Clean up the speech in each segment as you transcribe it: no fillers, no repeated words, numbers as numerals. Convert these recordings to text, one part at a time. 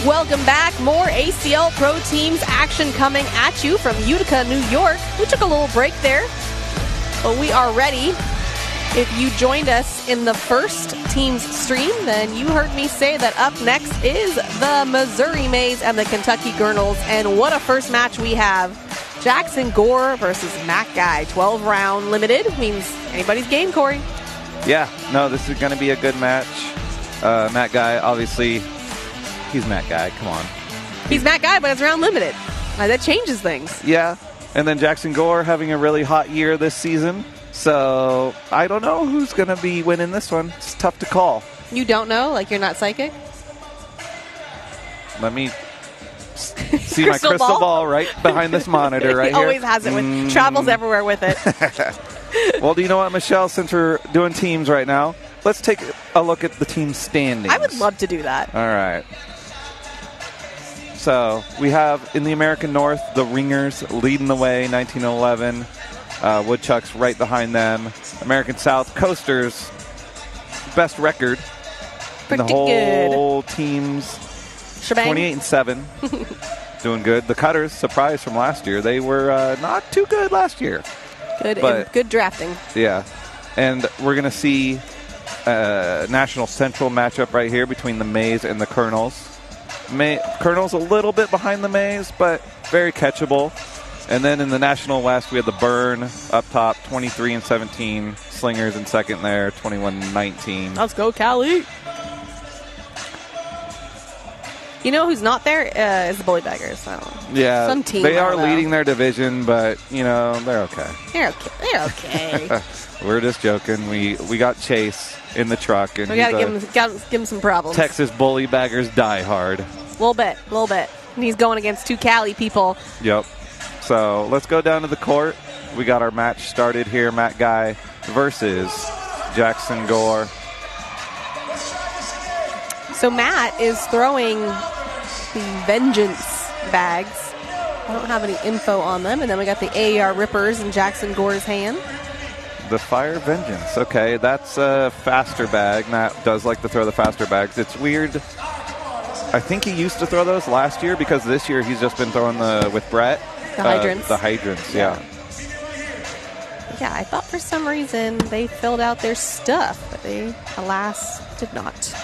Welcome back. More ACL Pro Teams action coming at you from Utica, New York. We took a little break there, but we are ready. If you joined us in the first team's stream, then you heard me say that up next is the Missouri Mays and the Kentucky Gurnals. And what a first match we have. Jackson Gore versus Matt Guy. 12-round limited. Means anybody's game, Corey. Yeah, no, this is going to be a good match. Matt Guy, obviously, he's Matt Guy. Come on. He's Matt Guy, but it's round limited. That changes things. Yeah, and then Jackson Gore having a really hot year this season. So I don't know who's going to be winning this one. It's tough to call. You don't know? Like you're not psychic? Let me see my crystal ball right behind this monitor right he here. Always has it. Travels everywhere with it. Well, do you know what, Michelle? Since we're doing teams right now, let's take a look at the team standings. I would love to do that. All right. So we have in the American North, the Ringers leading the way, 1911. Woodchucks right behind them. American South, Coasters, best record in the whole team's shebang. 28-7. Doing good. The Cutters, surprise from last year. They were not too good last year. Good drafting. Yeah. And we're going to see a National Central matchup right here between the Mays and the Colonels. Colonels a little bit behind the Mays, but very catchable. And then in the National West, we have the Burn up top, 23-17. Slingers in second there, 21-19. Let's go, Cali. You know who's not there is the Bully Baggers. Yeah, some team. They are leading their division, but, you know, they're okay. They're okay. We're just joking. We got Chase in the truck. And we got to give him some problems. Texas Bully Baggers die hard. A little bit. And he's going against two Cali people. Yep. So let's go down to the court. We got our match started here. Matt Guy versus Jackson Gore. So Matt is throwing the Vengeance bags. I don't have any info on them. And then we got the AAR Rippers in Jackson Gore's hand. The Fire Vengeance. Okay, that's a faster bag. Matt does like to throw the faster bags. It's weird. I think he used to throw those last year because this year he's just been throwing with Brett. The hydrants. The hydrants, yeah. Yeah, I thought for some reason they filled out their stuff, but they, alas, did not.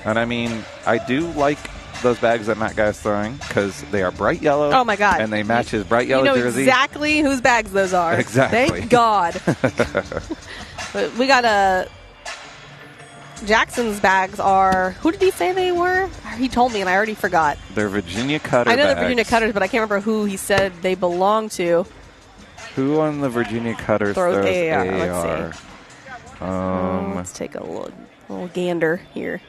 And I mean, I do like those bags that Matt Guy is throwing because they are bright yellow. Oh, my God. And they match his bright yellow jersey. Exactly whose bags those are. Exactly. Thank God. But we got Jackson's bags are, who did he say they were? He told me and I already forgot. They're Virginia Cutter I know bags. they're Virginia Cutters, but I can't remember who he said they belong to. Who on the Virginia Cutters throws AAR? Let's see. Let's take a little gander here.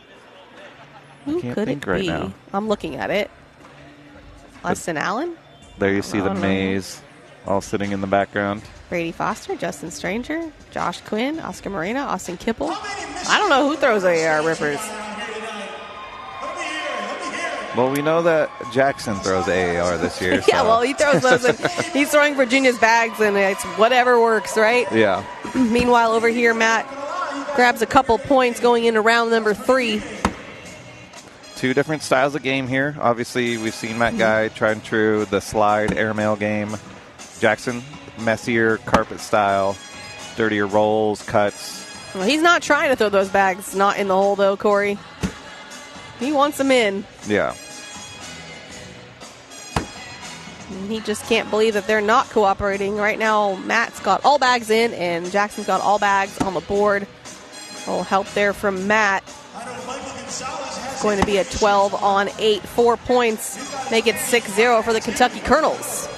Who could it be? Now. I'm looking at it. Austin Allen? There you see the Mays all sitting in the background. Brady Foster, Justin Stranger, Josh Quinn, Oscar Moreno, Austin Kipple. I don't know who throws AAR Rippers. Well, we know that Jackson throws AAR this year. Yeah, well, he throws those. And he's throwing Virginia's bags, and it's whatever works, right? Yeah. Meanwhile, over here, Matt grabs a couple points going into round number 3. Two different styles of game here. Obviously, we've seen Matt Guy try and true the slide airmail game. Jackson, messier carpet style, dirtier rolls, cuts. Well, he's not trying to throw those bags not in the hole, though, Corey. He wants them in. Yeah. And he just can't believe that they're not cooperating. Right now, Matt's got all bags in, and Jackson's got all bags on the board. A little help there from Matt. It's going to be a 12-on-8, 4 points. Make it 6-0 for the Kentucky Colonels.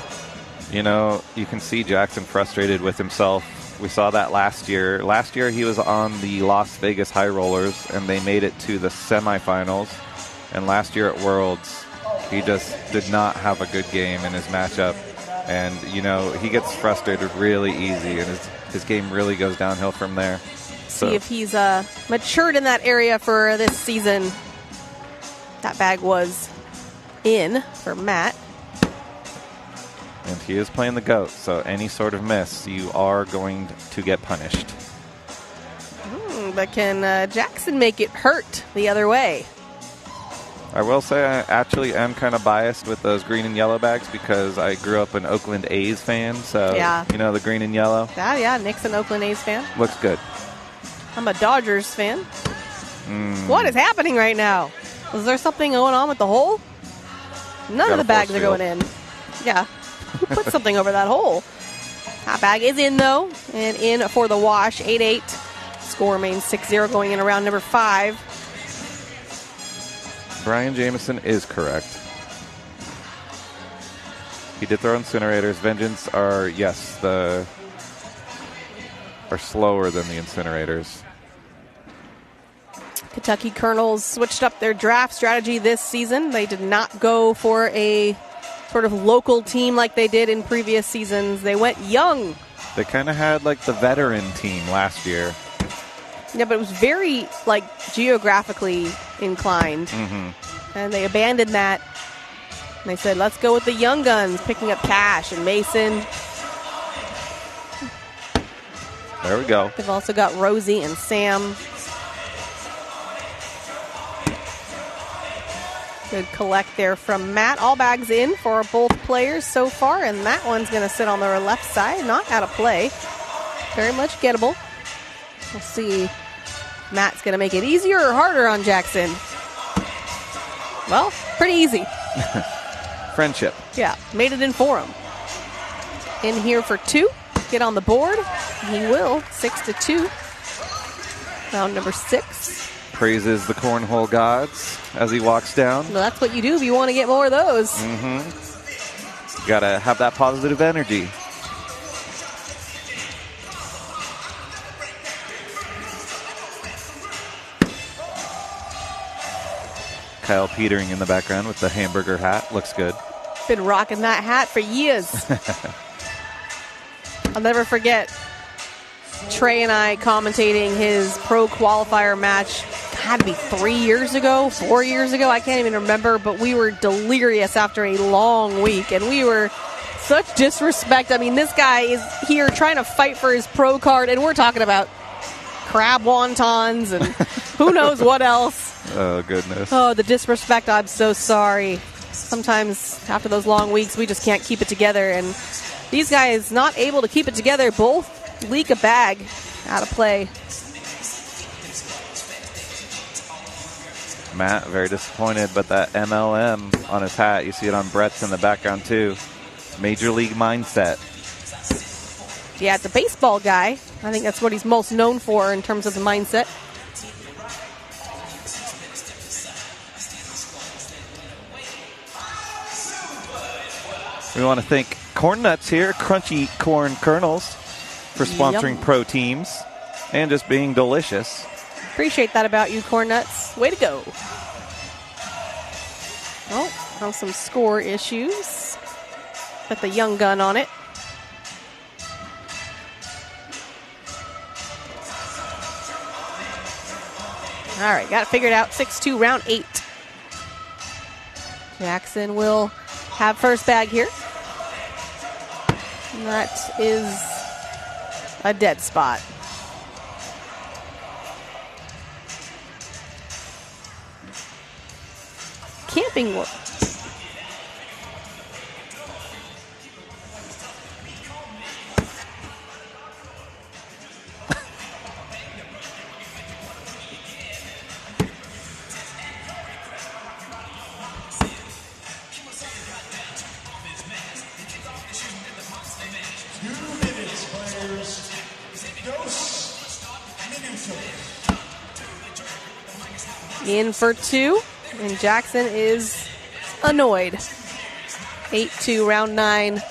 You know, you can see Jackson frustrated with himself. We saw that last year. Last year he was on the Las Vegas High Rollers, and they made it to the semifinals. And last year at Worlds, he just did not have a good game in his matchup. And, you know, he gets frustrated really easy, and his game really goes downhill from there. See if he's matured in that area for this season. That bag was in for Matt. And he is playing the GOAT, so any sort of miss, you are going to get punished. But can Jackson make it hurt the other way? I will say I actually am kind of biased with those green and yellow bags because I grew up an Oakland A's fan. So, you know, the green and yellow. Yeah, Nick's an Oakland A's fan. Looks good. I'm a Dodgers fan. What is happening right now? Is there something going on with the hole? None of the bags are going in. Yeah. Who put something over that hole? That bag is in, though. And in for the wash. 8-8. Score remains 6-0 going in around number 5. Brian Jameson is correct. He did throw incinerators. Vengeance are, yes, are slower than the incinerators. Kentucky Colonels switched up their draft strategy this season. They did not go for a sort of local team like they did in previous seasons. They went young. They kind of had like the veteran team last year. Yeah, but it was very like geographically inclined. And they abandoned that. And they said, let's go with the young guns, picking up Cash and Mason. There we go. They've also got Rosie and Sam. Good collect there from Matt. All bags in for both players so far, and that one's going to sit on their left side, not out of play. Very much gettable. We'll see if Matt's going to make it easier or harder on Jackson. Well, pretty easy. Friendship. Yeah, made it in for him. In here for 2. Get on the board. He will. 6-2. Round number 6. Praises the cornhole gods as he walks down. Well, that's what you do if you want to get more of those. Got to have that positive energy. Kyle Petering in the background with the hamburger hat. Looks good. Been rocking that hat for years. I'll never forget Trey and I commentating his pro qualifier match. Had to be 3 years ago, 4 years ago. I can't even remember, but we were delirious after a long week, and we were such disrespect. I mean, this guy is here trying to fight for his pro card, and we're talking about crab wontons and who knows what else. Oh, goodness. Oh, the disrespect. I'm so sorry. Sometimes after those long weeks, we just can't keep it together, and these guys not able to keep it together. Both leak a bag out of play. Matt, very disappointed, but that MLM on his hat, you see it on Brett's in the background too. Major League Mindset. Yeah, it's a baseball guy. I think that's what he's most known for in terms of the mindset. We want to thank Corn Nuts here, Crunchy Corn Kernels, for sponsoring pro teams and just being delicious. Appreciate that about you, Corn Nuts. Way to go. Oh, have some score issues. Put the young gun on it. All right, got it figured out. 6-2, round 8. Jackson will have first bag here. And that is a dead spot. Camping work. In for 2, and Jackson is annoyed. 8-2, round 9.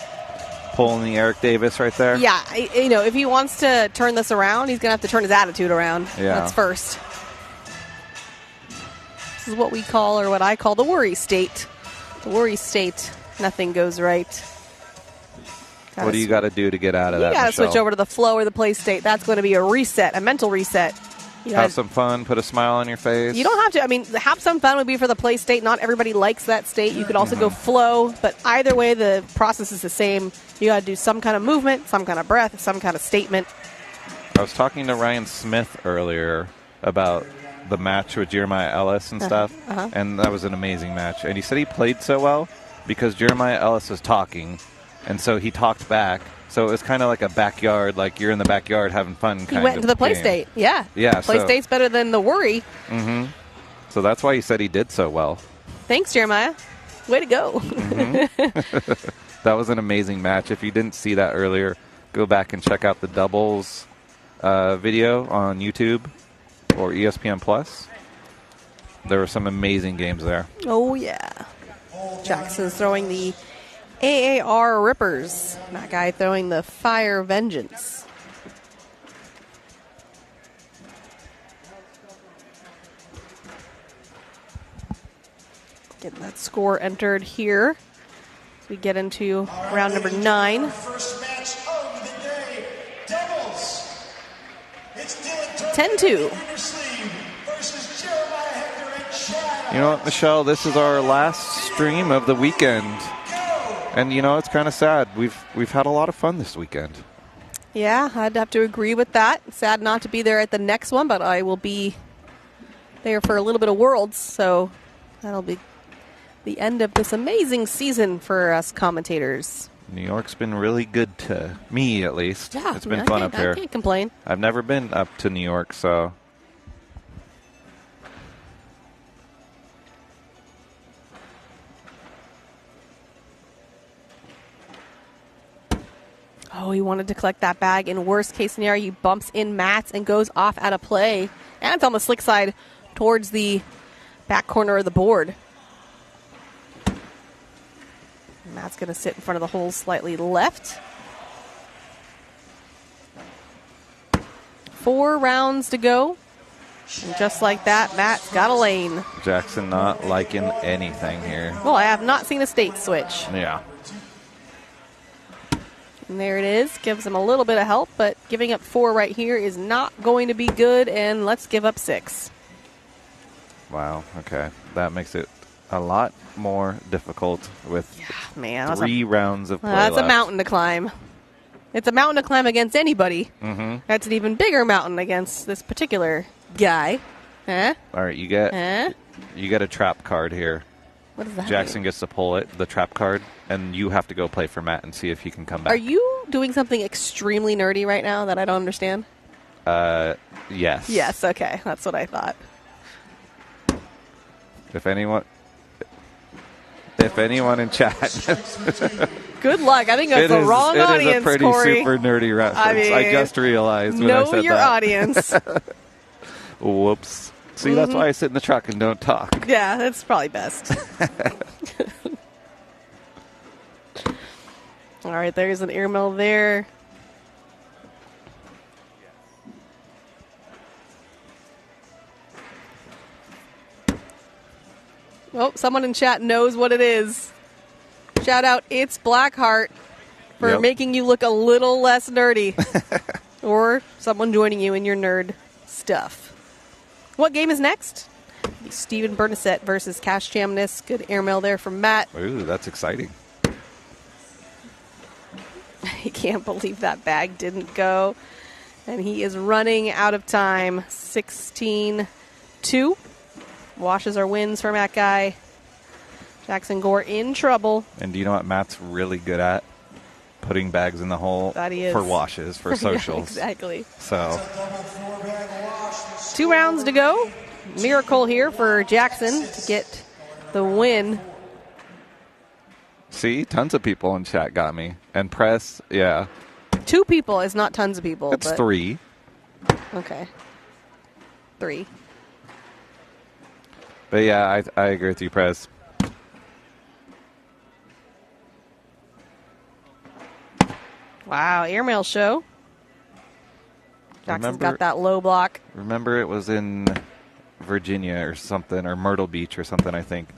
Pulling the Eric Davis right there. Yeah, you know, if he wants to turn this around, he's going to have to turn his attitude around. Yeah. That's first. This is what we call, or what I call, the worry state. The worry state. Nothing goes right. What do you got to do to get out of that, You got to Michelle? switch over to the flow or the play state. That's going to be a reset, a mental reset. Have some fun, put a smile on your face. You don't have to. I mean, have some fun would be for the play state. Not everybody likes that state. You could also go flow, but either way, the process is the same. You got to do some kind of movement, some kind of breath, some kind of statement. I was talking to Ryan Smith earlier about the match with Jeremiah Ellis and stuff, and that was an amazing match. And he said he played so well because Jeremiah Ellis was talking, and so he talked back. So it was kind of like a backyard, like you're in the backyard having fun kind of He went to the play game. state. Yeah. Yeah. Play state's better than the worry. Mm-hmm. So that's why he said he did so well. Thanks, Jeremiah. Way to go. That was an amazing match. If you didn't see that earlier, go back and check out the doubles video on YouTube or ESPN Plus. There were some amazing games there. Oh, yeah. Jackson's throwing the AAR Rippers. That guy throwing the Fire Vengeance. Getting that score entered here as we get into round number 9. First match of the day, doubles. It's 10-2. versus Jeremiah Hector and Chad. You know what, Michelle? This is our last stream of the weekend. And, you know, it's kind of sad. We've had a lot of fun this weekend. Yeah, I'd have to agree with that. Sad not to be there at the next one, but I will be there for a little bit of Worlds, so that'll be the end of this amazing season for us commentators. New York's been really good to me, at least. Yeah, it's been fun up here. I can't complain. I've never been up to New York, so... Oh, he wanted to collect that bag. In worst case scenario, he bumps in mats and goes off out of play. And it's on the slick side towards the back corner of the board. Matt's going to sit in front of the hole slightly left. 4 rounds to go. And just like that, Matt's got a lane. Jackson not liking anything here. Well, I have not seen a state switch. Yeah. And there it is. Gives him a little bit of help, but giving up 4 right here is not going to be good, and let's give up 6. Wow, okay. That makes it a lot more difficult with 3 rounds of play That's left. a mountain to climb. It's a mountain to climb against anybody. Mm-hmm. That's an even bigger mountain against this particular guy. Huh? All right, you get a trap card here. What does that Jackson mean? gets to pull it, the trap card, and you have to go play for Matt and see if he can come back. Are you doing something extremely nerdy right now that I don't understand? Yes. Yes, okay. That's what I thought. If anyone in chat... Good luck. I think that's the wrong audience, It is a pretty Corey. super nerdy reference. I just realized when I Know said your that. audience. Whoops. See, that's why I sit in the truck and don't talk. Yeah, that's probably best. All right, there's an airmail there. Oh, someone in chat knows what it is. Shout out, it's Blackheart for making you look a little less nerdy. Or someone joining you in your nerd stuff. What game is next? Steven Bernacet versus Cash Chamness. Good airmail there from Matt. Ooh, that's exciting. I can't believe that bag didn't go. And he is running out of time. 16-2. Washes our wins for Matt Guy. Jackson Gore in trouble. And do you know what Matt's really good at? Putting bags in the hole That he is. for washes, for socials. Yeah, exactly. So 2 rounds to go. Miracle here for Jackson to get the win. see, tons of people in chat got me. And press, yeah. 2 people is not tons of people. It's but 3. Okay. 3. But yeah, I agree with you, Press. Wow, airmail show. Jackson's got that low block. Remember it was in Virginia or something, or Myrtle Beach or something, I think,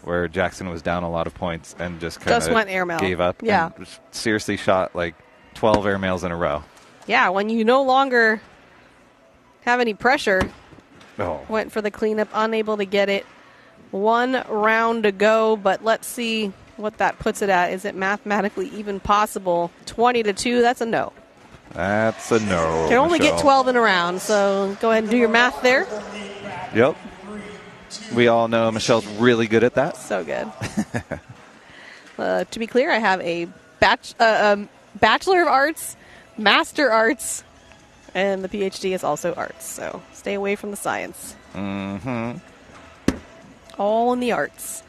where Jackson was down a lot of points and just kind of went airmail. gave up. Yeah. And seriously shot like 12 airmails in a row. Yeah, when you no longer have any pressure. Oh. Went for the cleanup, unable to get it. 1 round to go, but let's see what that puts it at. Is it mathematically even possible? 20-2, that's a no. That's a no. Can only Michelle. get 12 in a round, so go ahead and do your math there. Yep. We all know Michelle's really good at that. So good. To be clear, I have a Bachelor of Arts, Master Arts, and the PhD is also arts. So stay away from the science. Mm-hmm. All in the arts.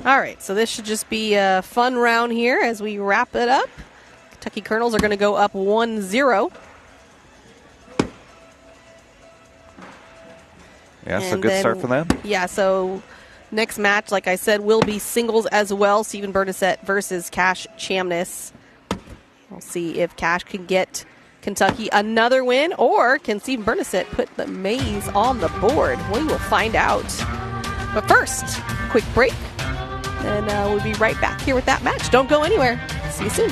All right, so this should just be a fun round here as we wrap it up. Kentucky Colonels are going to go up 1-0. Yeah, so good start for them. Yeah, so next match, like I said, will be singles as well. Stephen Bernacet versus Cash Chamness. We'll see if Cash can get Kentucky another win, or can Stephen Bernacet put the Mays on the board? We will find out. But first, quick break, and we'll be right back here with that match. Don't go anywhere. See you soon.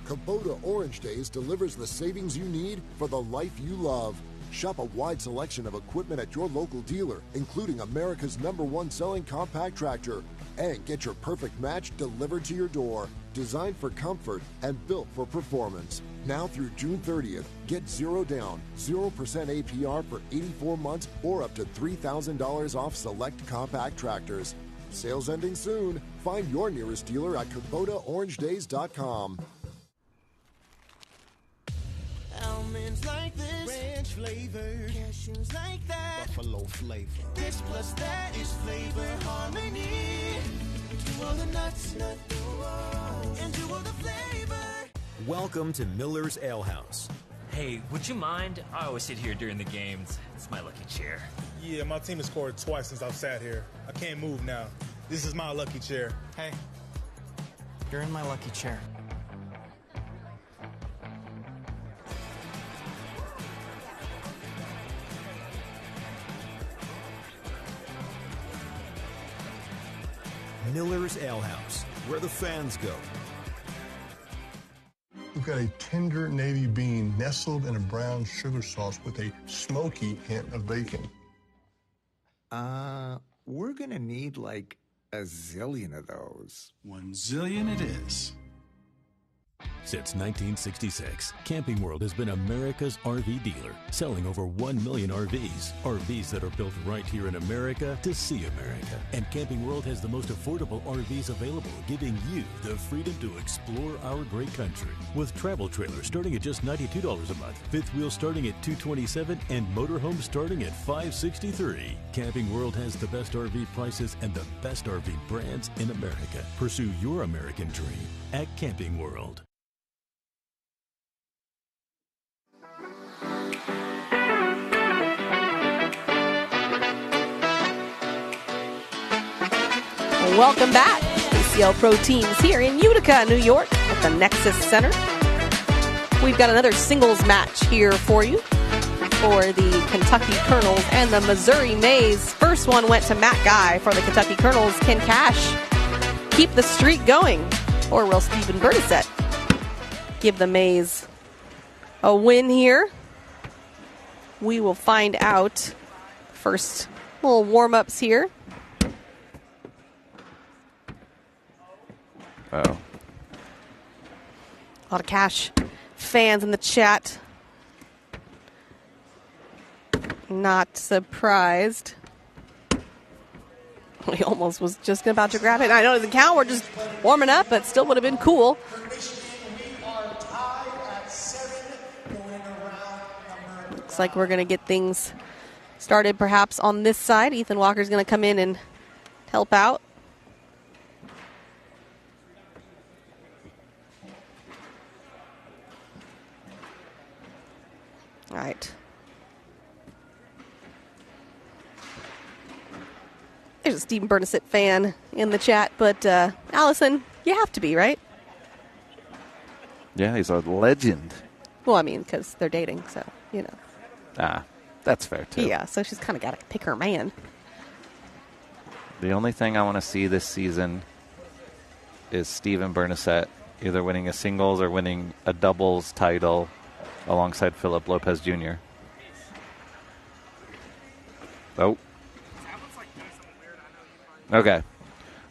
Kubota Orange Days delivers the savings you need for the life you love. Shop a wide selection of equipment at your local dealer, including America's #1 selling compact tractor. And get your perfect match delivered to your door. Designed for comfort and built for performance. Now through June 30th, get 0 down, 0% APR for 84 months or up to $3,000 off select compact tractors. Sales ending soon. Find your nearest dealer at KubotaOrangeDays.com. Almonds like this, ranch flavor, cashews like that, buffalo flavor. This plus that is flavor harmony. Do all the nuts, and do all the flavor. Welcome to Miller's Ale House. Hey, would you mind? I always sit here during the games. It's my lucky chair. Yeah, my team has scored twice since I've sat here. I can't move now. This is my lucky chair. Hey, you're in my lucky chair. Miller's Ale House, where the fans go. We've got a tender navy bean nestled in a brown sugar sauce with a smoky hint of bacon. We're gonna need like a zillion of those. 1 zillion it is. Since 1966, Camping World has been America's RV dealer, selling over 1 million RVs. RVs that are built right here in America to see America. And Camping World has the most affordable RVs available, giving you the freedom to explore our great country. With travel trailers starting at just $92 a month, fifth wheel starting at $227, and motorhomes starting at $563. Camping World has the best RV prices and the best RV brands in America. Pursue your American dream at Camping World. Welcome back. ACL Pro Teams here in Utica, New York at the Nexus Center. We've got another singles match here for you for the Kentucky Colonels and the Missouri Mays. First one went to Matt Guy for the Kentucky Colonels. Can Cash keep the streak going, or will Stephen Bernacet give the Mays a win here? We will find out. First little warm-ups here. Oh. A lot of Cash fans in the chat. Not surprised. He almost was just about to grab it. I know it doesn't count. We're just warming up, but still would have been cool. Looks like we're going to get things started perhaps on this side. Ethan Walker's going to come in and help out. All right. There's a Stephen Bernacet fan in the chat, but Allison, you have to be, right? Yeah, he's a legend. Well, I mean, because they're dating, so, you know. Ah, that's fair, too. Yeah, so she's kind of got to pick her man. The only thing I want to see this season is Stephen Bernacet either winning a singles or winning a doubles title alongside Philip Lopez Jr. Oh. Okay.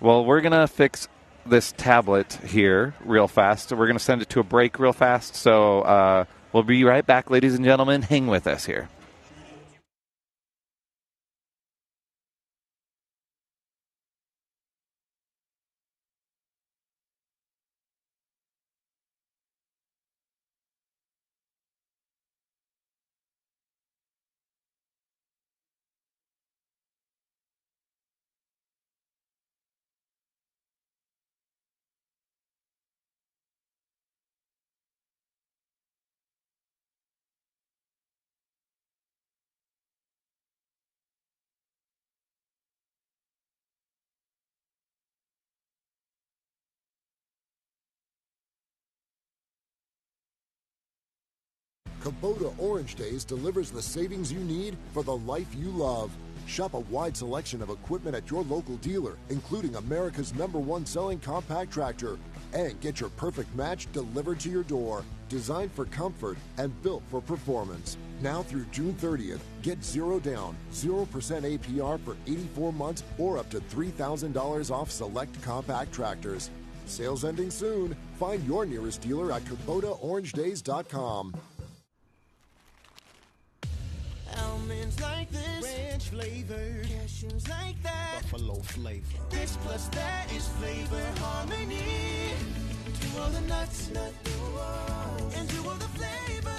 Well, we're going to fix this tablet here real fast. We're going to send it to a break real fast. So we'll be right back, ladies and gentlemen. Hang with us here. Kubota Orange Days delivers the savings you need for the life you love. Shop a wide selection of equipment at your local dealer, including America's #1 selling compact tractor. And get your perfect match delivered to your door. Designed for comfort and built for performance. Now through June 30th, get 0 down, 0% APR for 84 months or up to $3,000 off select compact tractors. Sales ending soon. Find your nearest dealer at KubotaOrangeDays.com. Almonds like this, ranch flavor. Cashews like that, buffalo flavor. This plus that is flavor harmony. To all the nuts, and to all the flavor.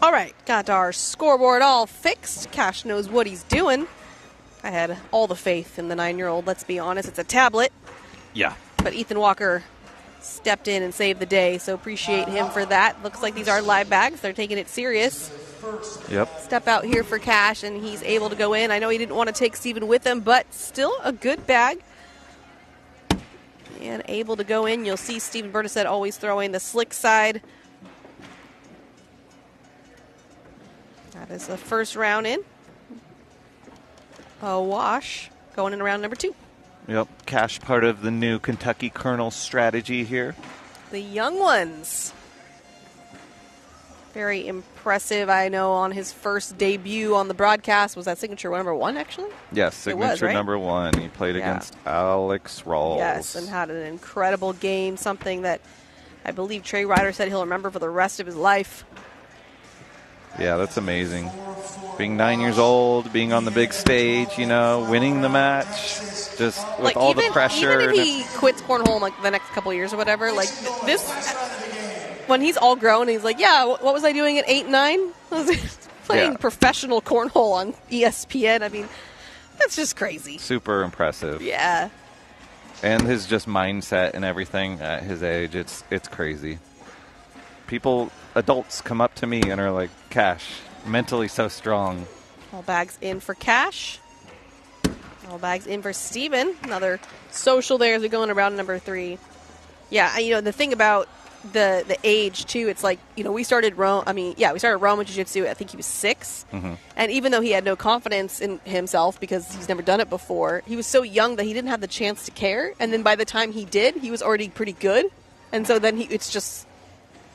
All right, got our scoreboard all fixed. Cash knows what he's doing. I had all the faith in the 9-year-old, let's be honest. It's a tablet. Yeah. But Ethan Walker stepped in and saved the day, so appreciate him for that. Looks like these are live bags. They're taking it serious. Yep. Step out here for Cash, and he's able to go in. I know he didn't want to take Steven with him, but still a good bag. And able to go in. You'll see Steven Bernacet always throwing the slick side. That is the first round in. A wash going in round number 2. Yep. Cash, part of the new Kentucky Colonel strategy here. The young ones. Very impressive. I know on his first debut on the broadcast, was that signature number 1 actually? Yes, signature right? number 1. He played against Alex Rawls. Yes, and had an incredible game, something that I believe Trey Ryder said he'll remember for the rest of his life. Yeah, that's amazing. Being 9 years old, being on the big stage, you know, winning the match, just with like all even, the pressure. Even if he quits cornhole in like the next couple of years or whatever, like this, when he's all grown, he's like, yeah, what was I doing at 8 and 9? I was playing professional cornhole on ESPN. I mean, that's just crazy. Super impressive. Yeah. And his just mindset and everything at his age, it's crazy. Adults come up to me and are like, Cash, mentally so strong. All bags in for Cash. All bags in for Steven. Another social there as we go into round number 3. Yeah, you know, the thing about the age, too, it's like, you know, we started Rome with Jiu-Jitsu, I think he was 6. Mm-hmm. And even though he had no confidence in himself because he's never done it before, he was so young that he didn't have the chance to care. And then by the time he did, he was already pretty good. And so then it's just...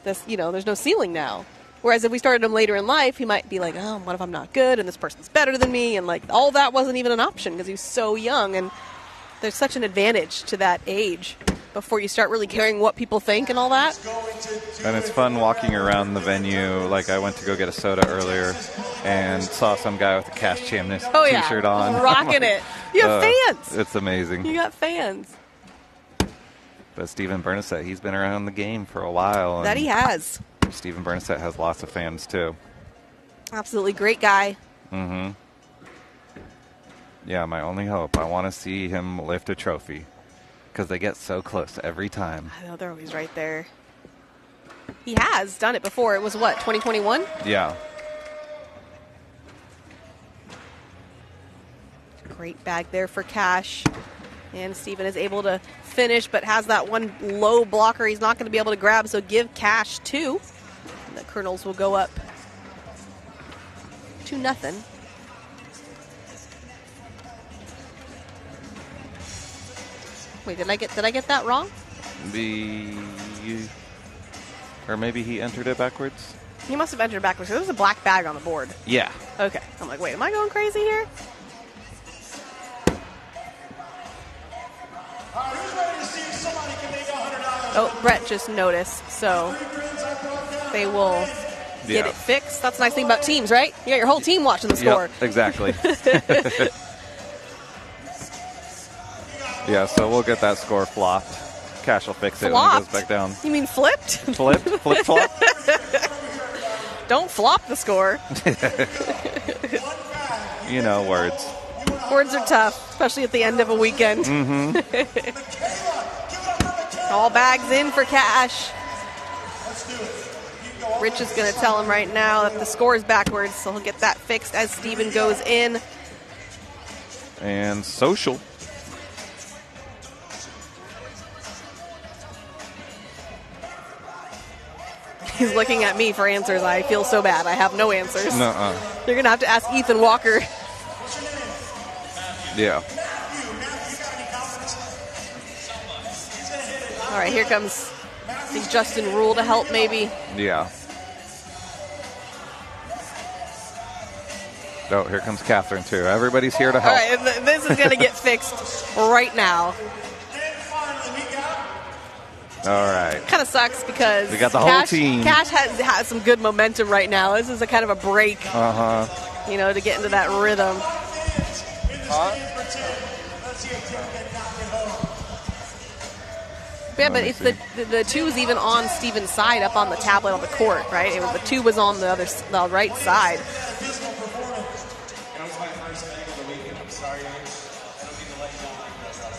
this, you know, there's no ceiling now. Whereas if we started him later in life, he might be like, oh, what if I'm not good and this person's better than me? And like all that wasn't even an option because he was so young. And there's such an advantage to that age before you start really caring what people think and all that. And it's fun walking around the venue. Like I went to go get a soda earlier and saw some guy with a Cash Chamness t-shirt on. Rocking it. You have fans. It's amazing. You got fans. But Steven Bernacet, he's been around the game for a while. That he has. Steven Bernacet has lots of fans, too. Absolutely great guy. Mm-hmm. Yeah, my only hope. I want to see him lift a trophy because they get so close every time. I know, they're always right there. He has done it before. It was, what, 2021? Yeah. Great bag there for Cash. And Steven is able to finish, but has that one low blocker he's not going to be able to grab, so give Cash 2. And the Colonels will go up 2-0. Wait, did I get that wrong? Or maybe he entered it backwards? He must have entered backwards. There was a black bag on the board. Yeah. Okay. I'm like, wait, am I going crazy here? Oh, Brett just noticed, so they will get it fixed. That's the nice thing about teams, right? You got your whole team watching the score. Yep, exactly. Yeah, so we'll get that score flopped. Cash will fix it when it goes back down. You mean flipped? Flipped? Flip-flop? Don't flop the score. You know, words. Words are tough, especially at the end of a weekend. Mm-hmm. All bags in for Cash. Rich is going to tell him right now that the score is backwards, so he'll get that fixed as Steven goes in. And social. He's looking at me for answers. I feel so bad. I have no answers. Nuh-uh. You're going to have to ask Ethan Walker. Yeah. All right, here comes, I think, Justin Rule to help maybe. Yeah. Oh, here comes Catherine, too. Everybody's here to help. All right, this is going to get fixed right now. All right. Kind of sucks because we got the whole team. Cash has some good momentum right now. This is a kind of a break, you know, to get into that rhythm. Yeah, but it's the 2 is even on Steven's side up on the tablet on the court, right? The 2 was on the right side.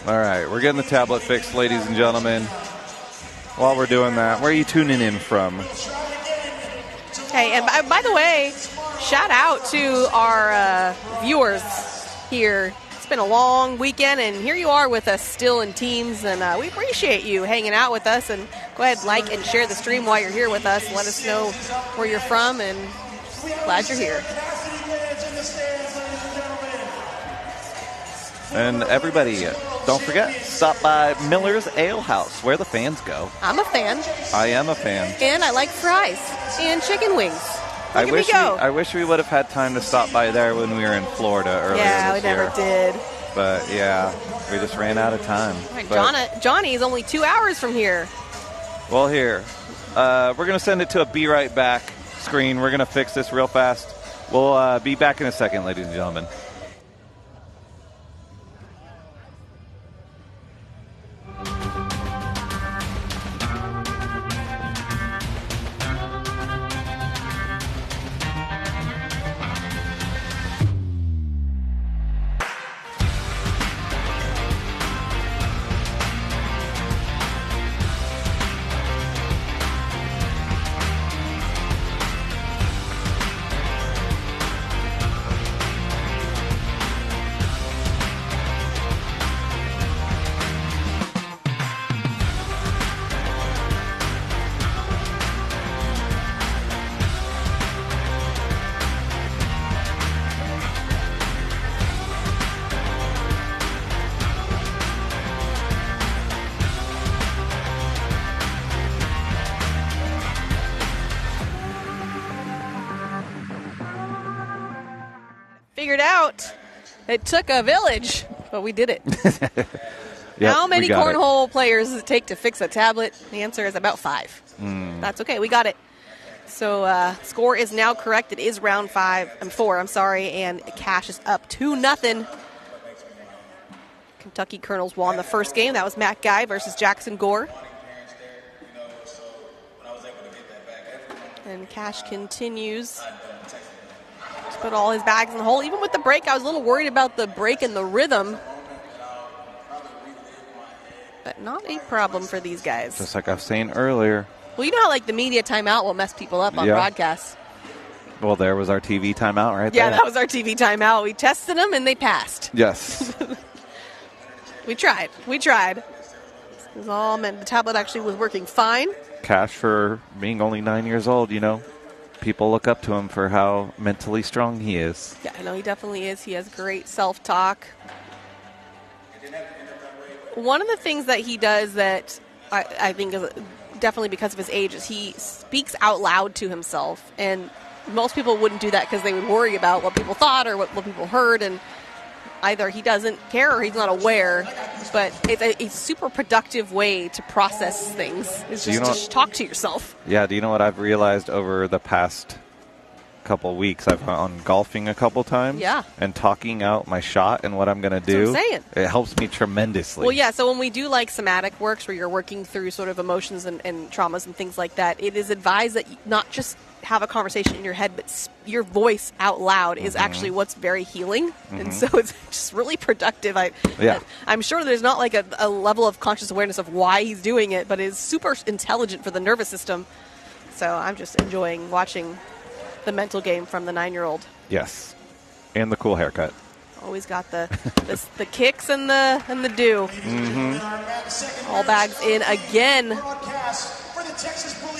All right, we're getting the tablet fixed, ladies and gentlemen. While we're doing that, where are you tuning in from? Hey, and by the way, shout out to our viewers here. It's been a long weekend, and here you are with us still in teams, and we appreciate you hanging out with us. And go ahead, like and share the stream while you're here with us. Let us know where you're from, and glad you're here. And everybody, don't forget, stop by Miller's Ale House, where the fans go. I'm a fan. I am a fan. And I like fries and chicken wings. Look at me go. I wish we would have had time to stop by there when we were in Florida earlier this year. Yeah, we never did. But, yeah, we just ran out of time. Right, Johnny is only 2 hours from here. Well, here, we're going to send it to a Be Right Back screen. We're going to fix this real fast. We'll be back in a second, ladies and gentlemen. Figured out it took a village, but we did it. Yep, how many cornhole players does it take to fix a tablet? The answer is about 5. That's okay. We got it. So score is now correct. It is round 4, and Cash is up 2-0. Kentucky Colonels won the first game. That was Matt Guy versus Jackson Gore. And Cash continues to put all his bags in the hole. Even with the break, I was a little worried about the break and the rhythm. But not a problem for these guys. Just like I was saying earlier. Well, you know how like the media timeout will mess people up on broadcasts. Well, there was our TV timeout right Yeah, there. that was our TV timeout. We tested them, and they passed. Yes. We tried. It was all meant. The tablet actually was working fine. Cash, for being only 9 years old, people look up to him for how mentally strong he is. Yeah, I know he definitely is. He has great self-talk. One of the things that he does that I think is definitely because of his age is he speaks out loud to himself. And most people wouldn't do that because they would worry about what people thought or what people heard. And either he doesn't care or he's not aware. But it's a super productive way to process things. It's just to talk to yourself. Yeah, do you know what I've realized over the past couple weeks? I've gone golfing a couple times. Yeah. And talking out my shot and what I'm going to do. That's what I'm saying. It helps me tremendously. Well, yeah, so when we do like somatic works where you're working through sort of emotions and traumas and things like that, it is advised that you not just have a conversation in your head, but your voice out loud is actually what's very healing. And so it's just really productive. I'm sure there's not like a level of conscious awareness of why he's doing it, but it's super intelligent for the nervous system. So I'm just enjoying watching the mental game from the 9-year-old. Yes. And the cool haircut. Always got the kicks and the do. All bags in again.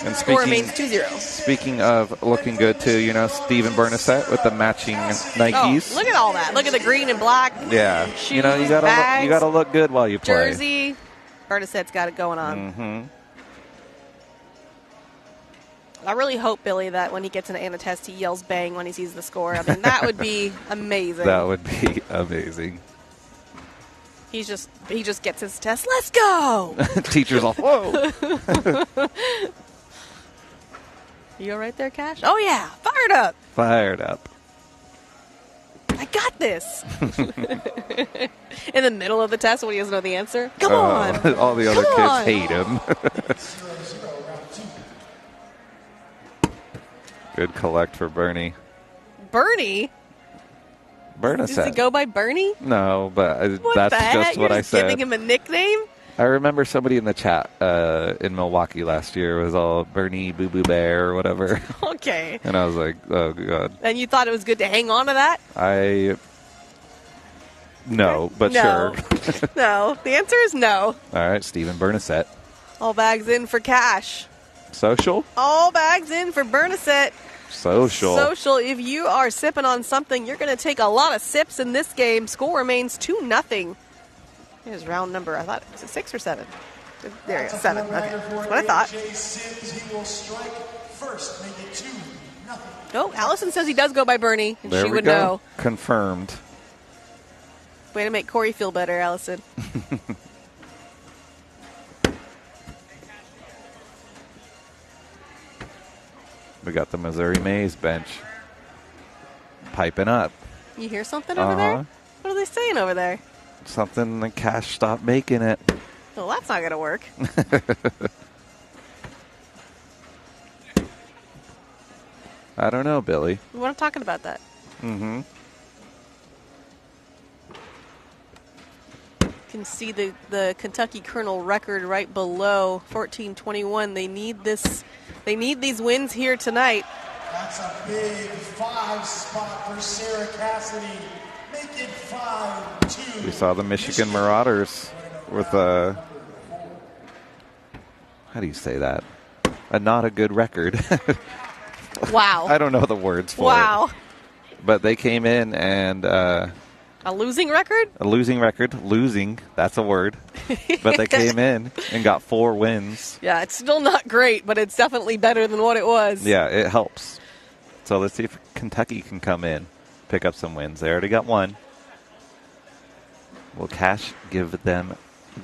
And score remains 2-0. Speaking of looking good too, Steven Bernacet with the matching Nikes. Oh, look at all that! Look at the green and black. Yeah, shoes, you gotta look good while you play. Jersey, Bernacet's got it going on. I really hope, Billy, that when he gets an ANA test, he yells "bang" when he sees the score. I mean, that would be amazing. That would be amazing. He just gets his test. Let's go. Teacher's all, whoa. You all right there, Cash? Oh, yeah. Fired up. Fired up. I got this. In the middle of the test when he doesn't know the answer. Come on. All the other kids hate him. Good collect for Bernie. Bernie? Bernacet. Does he go by Bernie? No, but What that's the heck? just what You're I just said. giving him a nickname? I remember somebody in the chat in Milwaukee last year was all Bernie Boo Boo Bear or whatever. Okay. And I was like, oh, God. And you thought it was good to hang on to that? No, but No. sure. No. The answer is no. All right, Steven Bernacet. All bags in for Cash. Social? All bags in for Bernacet. Social. If you are sipping on something, you're going to take a lot of sips in this game. Score remains 2-0. Here's round number. I thought it was 6 or 7. There you go, 7. Okay, that's what I thought. Oh, Allison says he does go by Bernie, and There she we would go. know. Confirmed. Way to make Corey feel better, Allison. We got the Missouri Mays bench piping up. You hear something over there? What are they saying over there? Something the Cash stopped making it. Well, that's not going to work. I don't know, Billy. We weren't talking about that. Mm-hmm. You can see the Kentucky Colonel record right below 14-21. They need this. They need these wins here tonight. That's a big 5 spot for Sarah Cassidy. Make it 5-2. We saw the Michigan Marauders with a, how do you say that? A not a good record. Wow. I don't know the words for it. Wow. But they came in and a losing record? a losing record. Losing, that's a word. But they came in and got 4 wins. Yeah, it's still not great, but it's definitely better than what it was. Yeah, it helps. So let's see if Kentucky can come in, pick up some wins. They already got 1. Will Cash give them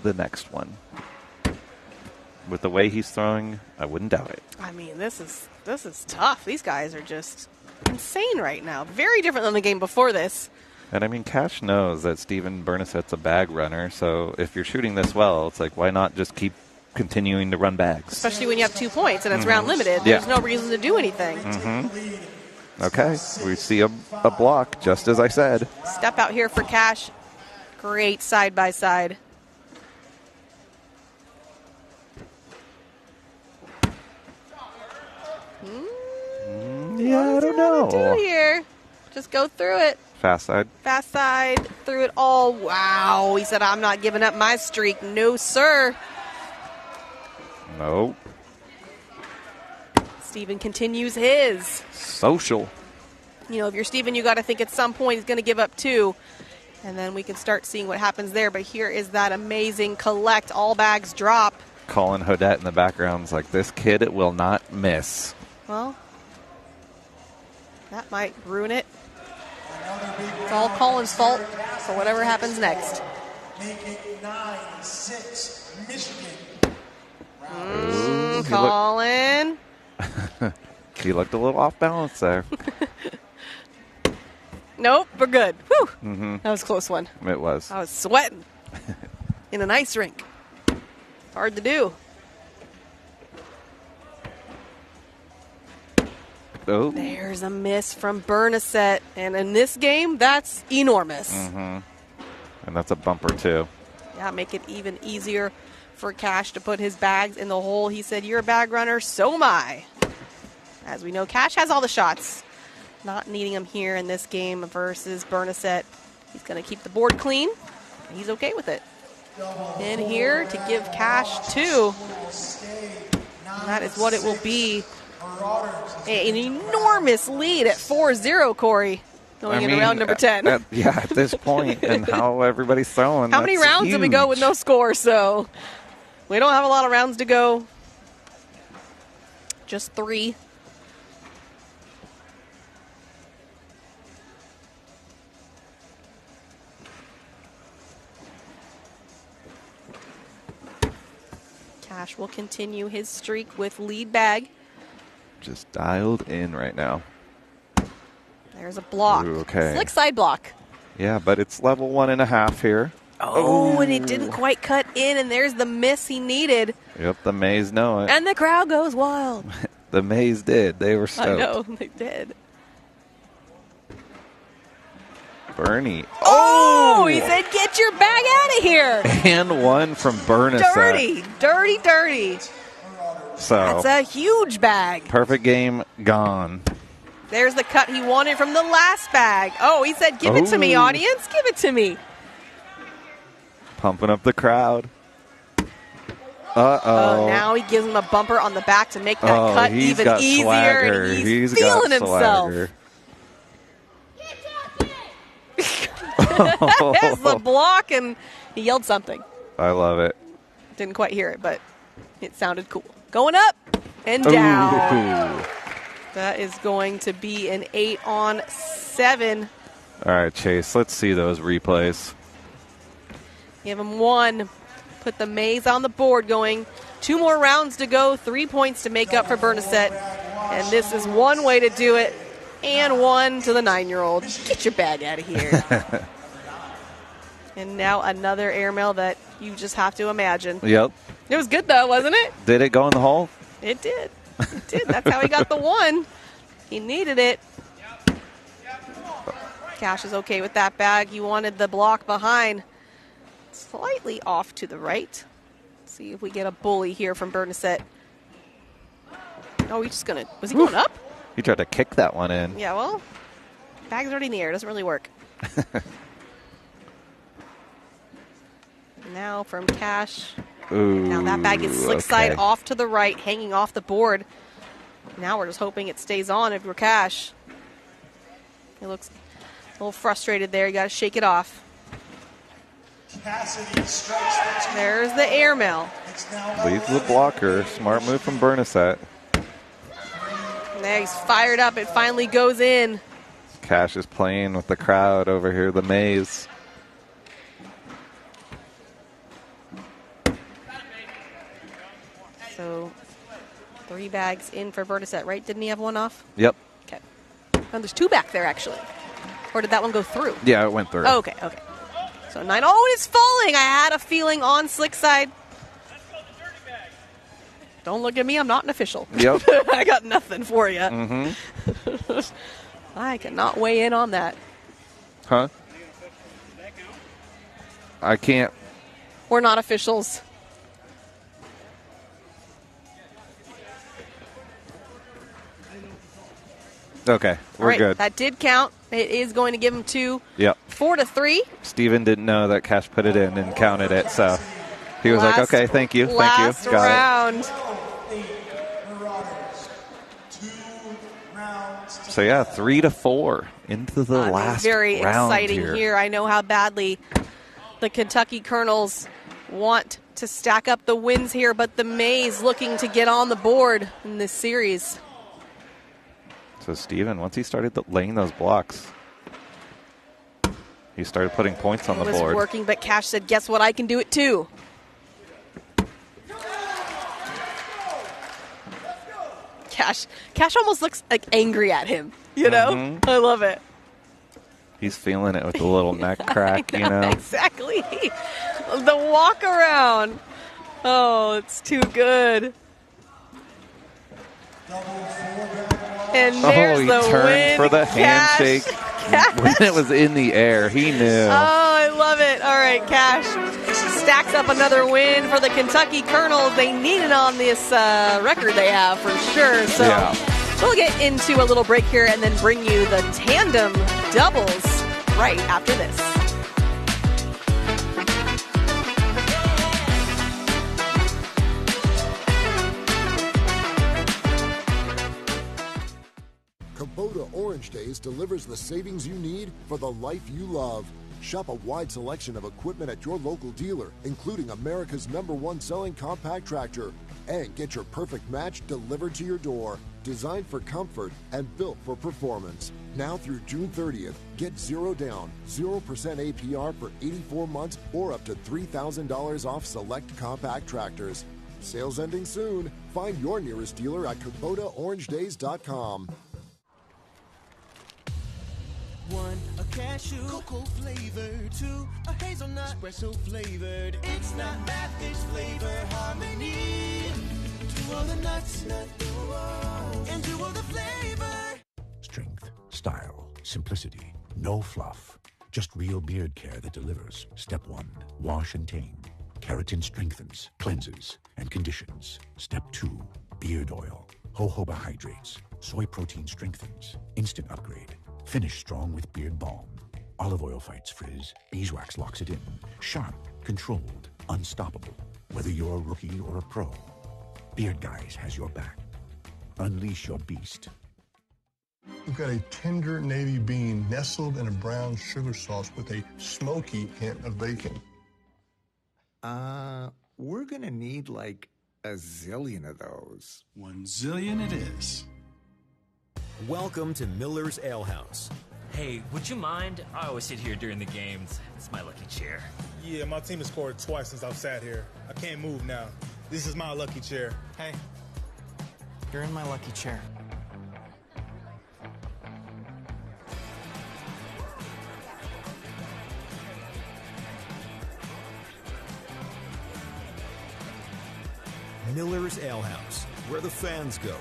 the next one? With the way he's throwing, I wouldn't doubt it. I mean, this is tough. These guys are just insane right now. Very different than the game before this. And I mean, Cash knows that Steven Bernacet's a bag runner, so if you're shooting this well, it's like, why not just keep continuing to run bags? Especially when you have 2 points and it's round limited. Yeah. There's no reason to do anything. Okay, we see a block, just as I said. Step out here for Cash. Great side-by-side. Yeah, I don't no. Do here. Just go through it. Fast side. Fast side, through it all. Wow. He said, I'm not giving up my streak. No, sir. Nope. Steven continues his. Social. You know, if you're Steven, you got to think at some point he's going to give up 2. And then we can start seeing what happens there. But here is that amazing collect. All bags drop. Colin Hodette in the background's like, this kid will not miss. Well, that might ruin it. It's all Colin's fault for whatever happens next. Make it 9-6, Michigan. Colin. He looked a little off balance there. Nope, we're good. Whew. Mm-hmm. That was a close one. It was. I was sweating in an ice rink. Hard to do. Oh. There's a miss from Bernacet. And in this game, that's enormous. Mm-hmm. And that's a bumper, too. Yeah, make it even easier for Cash to put his bags in the hole. He said, you're a bag runner, so am I. As we know, Cash has all the shots. Not needing him here in this game versus Bernacet. He's going to keep the board clean. And he's okay with it. In here to give Cash 2. And that is what it will be. An enormous lead at 4-0, Corey, going into round number 10. At this point and how everybody's throwing. How many rounds did we go with no score? So we don't have a lot of rounds to go. Just 3. Cash will continue his streak with lead bag. Just dialed in right now. There's a block. Ooh, okay. Slick side block. Yeah, but it's level 1.5 here. Oh, and it didn't quite cut in, and there's the miss he needed. Yep, the Mays know it. And the crowd goes wild. The Mays did. They were stoked. I know, they did. Bernie. Oh, he said, get your bag out of here. And one from Bernacet. Dirty, dirty, dirty. So that's a huge bag. Perfect game gone. There's the cut he wanted from the last bag. Oh, he said, give it to me, audience. Give it to me. Pumping up the crowd. Oh, now he gives him a bumper on the back to make that cut even easier. Swagger. And he's feeling himself. There's the block, and he yelled something. I love it. Didn't quite hear it, but it sounded cool. Going up and down. Ooh. That is going to be an 8-on-7. All right, Chase, let's see those replays. Give him 1. Put the Mays on the board going. 2 more rounds to go. 3 points to make up for Bernacet. And this is one way to do it. And 1 to the 9-year-old. Get your bag out of here. And now another airmail that you just have to imagine. Yep. It was good, though, wasn't it? Did it go in the hole? It did. It did. That's how he got the 1. He needed it. Cash is okay with that bag. He wanted the block behind. Slightly off to the right. Let's see if we get a bully here from Bernacet. Oh, he's just going to... Was he going up? He tried to kick that one in. Yeah, well, bag's already in the air. Doesn't really work. Now from Cash. Ooh, now that bag is slick side off to the right, hanging off the board. Now we're just hoping it stays on if we're Cash. He looks a little frustrated there. You got to shake it off. There's the airmail. Leaves the blocker. Smart move from Bernacet. Now he's fired up. It finally goes in. Cash is playing with the crowd over here, the Maze. So 3 bags in for Bernacet, right? Didn't he have 1 off? Yep. Okay. And there's 2 back there, actually. Or did that one go through? Yeah, it went through. Oh, okay. So 9. Oh, it's falling. I had a feeling on slick side. Don't look at me. I'm not an official. Yep. I got nothing for you. Mm-hmm. I cannot weigh in on that. Huh? I can't. We're not officials. Okay, we're All right, good. that did count. It is going to give him 2. Yep. 4-3. Steven didn't know that Cash put it in and counted it, so he was like, okay, thank you, Last got round. it. So, yeah, 3-4 into the last very round exciting here. I know how badly the Kentucky Colonels want to stack up the wins here, but the Mays looking to get on the board in this series. So, Steven, once he started laying those blocks, he started putting points on the board. It was working, but Cash said, guess what? I can do it too. Cash almost looks like angry at him, you know? Mm-hmm. I love it. He's feeling it with a little neck crack, you know? Exactly. The walk around. Oh, it's too good. And there's he the turned win. for the Cash. handshake when it was in the air. He knew. Oh, I love it. All right, Cash stacks up another win for the Kentucky Colonels. They need it on this record they have for sure. So we'll get into a little break here and then bring you the Tandem doubles right after this. Kubota Orange Days delivers the savings you need for the life you love. Shop a wide selection of equipment at your local dealer, including America's #1 selling compact tractor. And get your perfect match delivered to your door. Designed for comfort and built for performance. Now through June 30th, get 0 down, 0% APR for 84 months or up to $3,000 off select compact tractors. Sales ending soon. Find your nearest dealer at KubotaOrangeDays.com. 1, a cashew, cocoa flavored. 2, a hazelnut, espresso flavored. It's not math, it's flavor harmony. 2 all the nuts, and 2 all the flavor. Strength, style, simplicity, no fluff. Just real beard care that delivers. Step 1, wash and tame. Keratin strengthens, cleanses, and conditions. Step 2, beard oil. Jojoba hydrates. Soy protein strengthens. Instant upgrade. Finish strong with beard balm. Olive oil fights frizz. Beeswax locks it in. Sharp, controlled, unstoppable. Whether you're a rookie or a pro, Beard Guys has your back. Unleash your beast. We've got a tender navy bean nestled in a brown sugar sauce with a smoky hint of bacon. We're gonna need like a zillion of those. 1 zillion it is. Welcome to Miller's Ale House. Hey, would you mind? I always sit here during the games. It's my lucky chair. Yeah, my team has scored twice since I've sat here. I can't move now. This is my lucky chair. Hey, you're in my lucky chair. Miller's Ale House, where the fans go.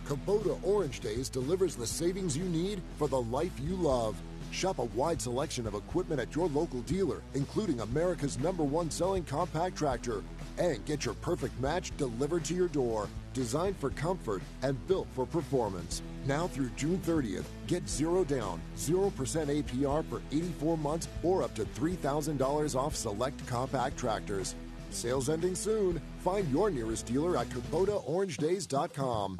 Kubota Orange Days delivers the savings you need for the life you love. Shop a wide selection of equipment at your local dealer, including America's #1 selling compact tractor. And get your perfect match delivered to your door. Designed for comfort and built for performance. Now through June 30th, get 0 down, 0% APR for 84 months or up to $3,000 off select compact tractors. Sales ending soon. Find your nearest dealer at KubotaOrangeDays.com.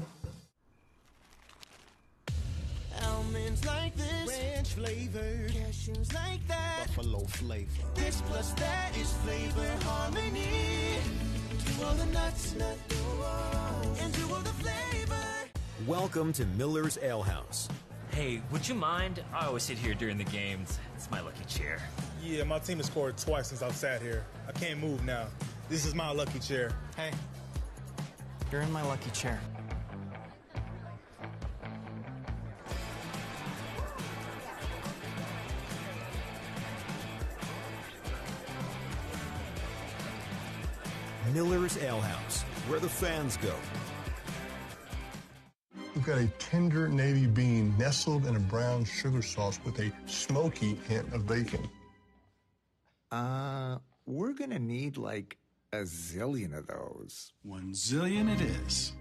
Almonds like this, ranch flavored. Cashews like that, buffalo flavor. This plus that is flavor harmony. 2 all the nuts, and 2 all the flavor. Welcome to Miller's Ale House. Hey, would you mind? I always sit here during the games. It's my lucky chair. Yeah, my team has scored twice since I've sat here. I can't move now. This is my lucky chair. Hey, you're in my lucky chair. Miller's Ale House, where the fans go. We've got a tender navy bean nestled in a brown sugar sauce with a smoky hint of bacon. We're gonna need like a zillion of those. 1 zillion it is.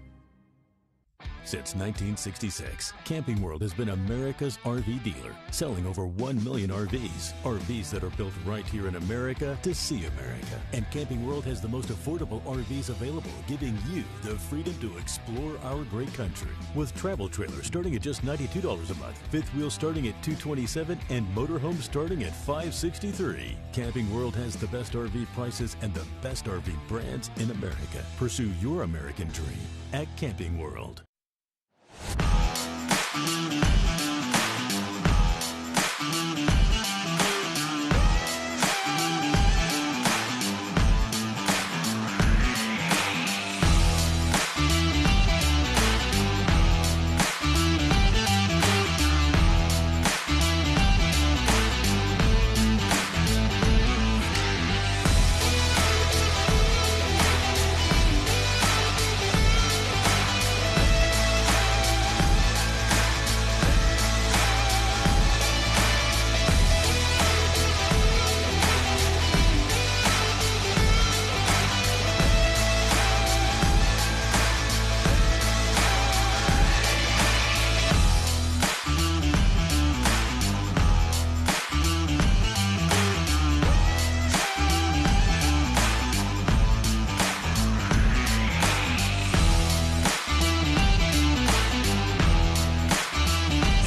Since 1966, Camping World has been America's RV dealer, selling over 1 million RVs. RVs that are built right here in America to see America. And Camping World has the most affordable RVs available, giving you the freedom to explore our great country. With travel trailers starting at just $92 a month, fifth wheels starting at $227, and motorhomes starting at $563. Camping World has the best RV prices and the best RV brands in America. Pursue your American dream at Camping World.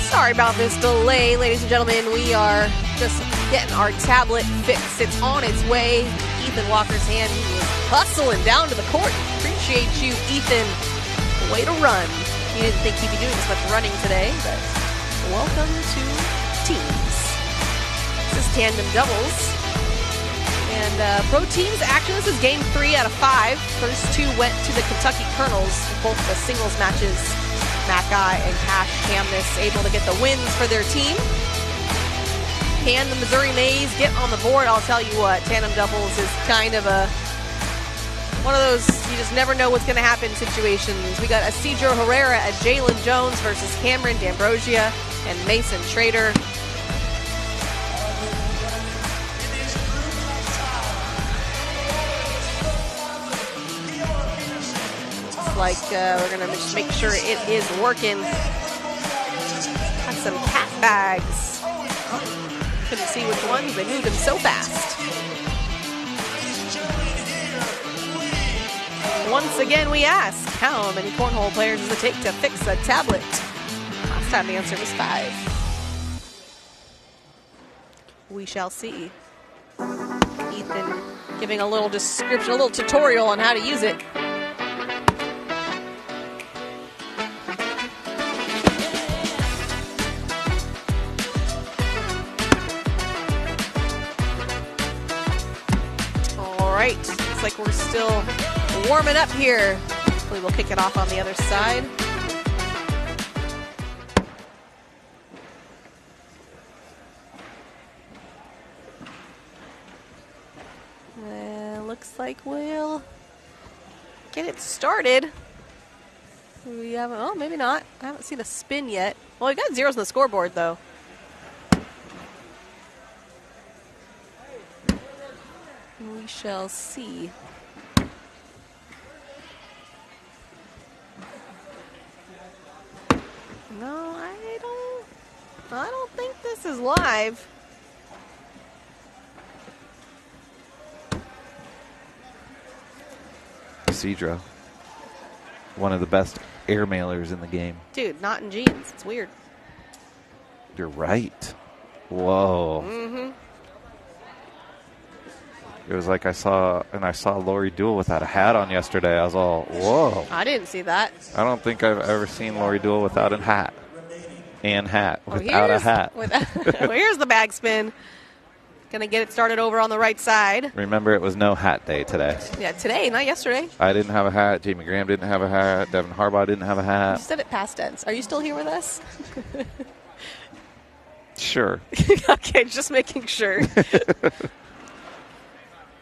Sorry about this delay, ladies and gentlemen. We are just getting our tablet fixed. It's on its way. Ethan Walker's hand, he is hustling down to the court. Appreciate you, Ethan. Way to run. You didn't think he'd be doing this much running today, but welcome to teams. This is Tandem doubles. And pro teams action. This is game 3 out of 5. First 2 went to the Kentucky Colonels, both the singles matches. Mackay and Cash Camness able to get the wins for their team. Can the Missouri Mays get on the board? I'll tell you what, tandem doubles is kind of one of those you just never know what's going to happen situations. We got Isidro Herrera at Jalen Jones versus Cameron D'Ambrosia and Mason Trader. Like we're gonna just make sure it is working. Got some cat bags. Couldn't see which ones. They moved them so fast. Once again, we ask, how many cornhole players does it take to fix a tablet? Last time the answer was 5. We shall see. Ethan giving a little description, a little tutorial on how to use it. Looks like we're still warming up here. Hopefully we'll kick it off on the other side. Looks like we'll get it started. We haven't, oh, maybe not. I haven't seen a spin yet. Well, we got zeros on the scoreboard, though. We shall see. No, I don't think this is live. Isidro, one of the best air mailers in the game. Dude, not in jeans. It's weird. You're right. Whoa. Mm-hmm. It was like I saw Lori Duell without a hat on yesterday. I was all, whoa. I didn't see that. I don't think I've ever seen Lori Duell without a hat. Without a hat. Well, here's the bag spin. Gonna get it started over on the right side. Remember, it was no hat day today. Yeah, today, not yesterday. I didn't have a hat. Jamie Graham didn't have a hat. Devin Harbaugh didn't have a hat. You said it past tense. Are you still here with us? Sure. Okay, just making sure.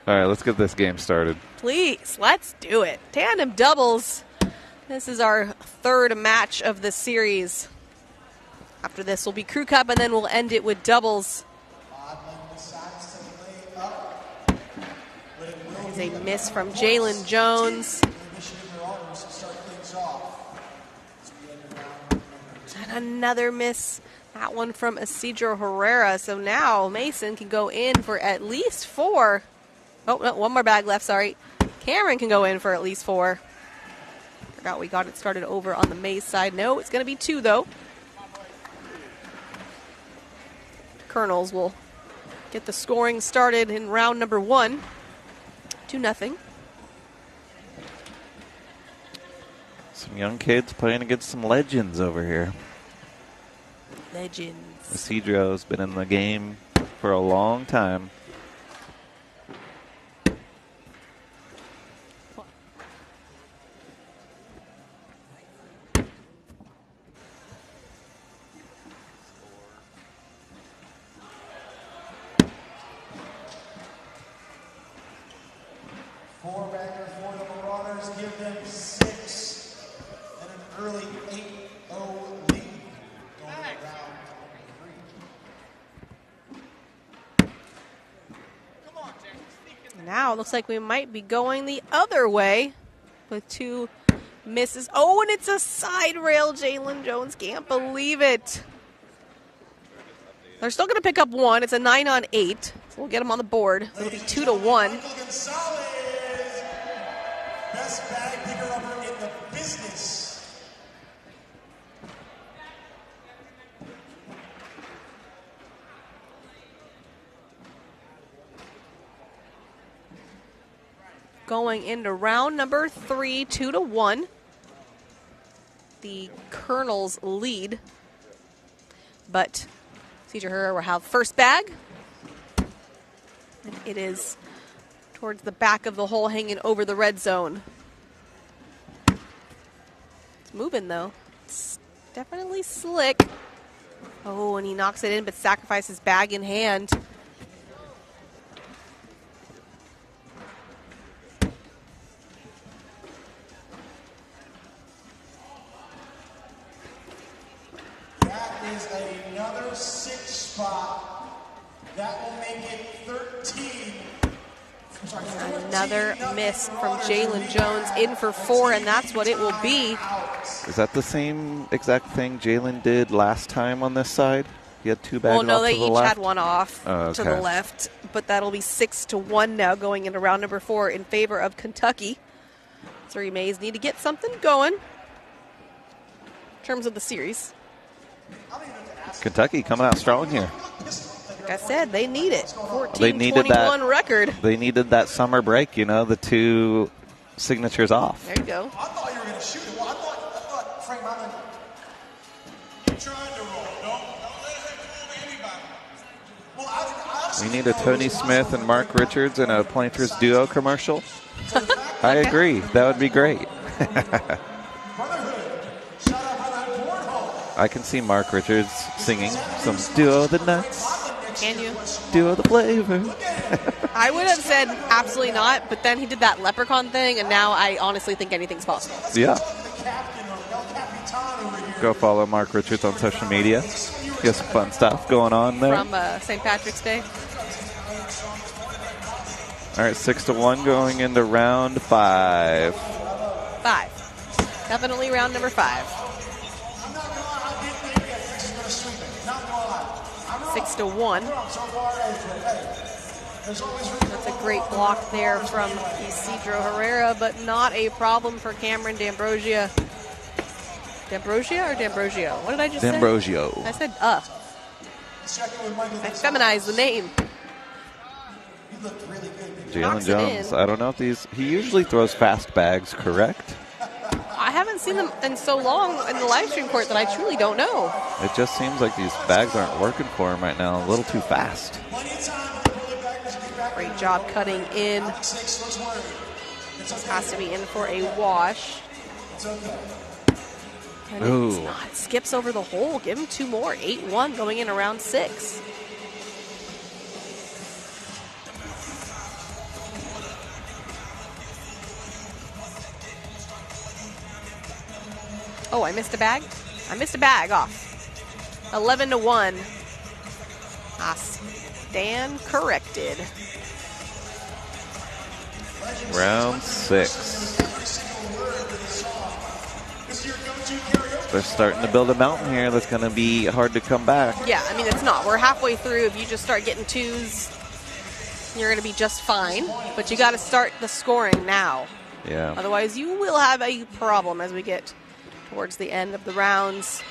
All right, let's get this game started. Please, let's do it. Tandem doubles. This is our 3rd match of the series. After this will be Crew Cup, and then we'll end it with doubles. There's a miss from Jalen Jones. And another miss. That one from Isidro Herrera. So now Mason can go in for at least 4. Oh, no, one more bag left, sorry. Cameron can go in for at least 4. Forgot we got it started over on the Mays side. No, it's going to be 2, though. Colonels will get the scoring started in round number 1. 2-0. Some young kids playing against some legends over here. Legends. Isidro's been in the game for a long time. Give them 6 and an early 8-0 lead going around 3. Now it looks like we might be going the other way with 2 misses. Oh, and it's a side rail. Jalen Jones can't believe it. They're still going to pick up 1. It's a 9-on-8. So we'll get them on the board. It'll be 2-1. Best bag picker upper in the business. Going into round number 3, 2-1. The Colonels lead. But Cedar Herrera will have first bag. And it is towards the back of the hole, hanging over the red zone. It's moving, though. It's definitely slick. Oh, and he knocks it in, but sacrifices bag in hand. That is another 6 spot. That will make it 13. Another miss from Jalen Jones, in for 4, and that's what it will be. Is that the same exact thing Jalen did last time on this side? He had 2 bags off to the left? Well, no, they each had 1 off to the left, but that'll be 6-1 now going into round number 4 in favor of Kentucky. Surrey Mays need to get something going in terms of the series. Kentucky coming out strong here. Like I said, they need it. 14-21 record. They needed that summer break, you know, the 2 signatures off. There you go. I thought you were going to shoot it. Well, I thought Frank Allen. You're trying to roll. Don't let him fool anybody. Well, We need a Tony Smith and Mark Richards in a Planters duo commercial. I agree. That would be great. I can see Mark Richards singing some Duo the Nuts. Can you? Duo the Flavor. I would have said absolutely not, but then he did that leprechaun thing, and now I honestly think anything's possible. Yeah. Go follow Mark Richards on social media. He has some fun stuff going on there. From St. Patrick's Day. All right, 6-1 going into round 5. 5. Definitely round number 5. 6-1. That's a great block there from Isidro Herrera, but not a problem for Cameron D'Ambrosio. D'Ambrosio or D'Ambrosio? What did I just D'Ambrosio. say? I said I feminized the name. Jalen Jones, I don't know if he usually throws fast bags, correct? I haven't seen them in so long in the live stream court that I truly don't know. It just seems like these bags aren't working for him right now. A little too fast. Great job cutting in. This has to be in for a wash. And it's not. It skips over the hole. Give him 2 more. 8-1 going in around 6. Oh, I missed a bag? I missed a bag off. 11-1. I stand corrected. Round 6. They're starting to build a mountain here that's going to be hard to come back. Yeah, I mean, it's not. We're halfway through. If you just start getting 2s, you're going to be just fine. But you got to start the scoring now. Yeah. Otherwise, you will have a problem as we get towards the end of the rounds.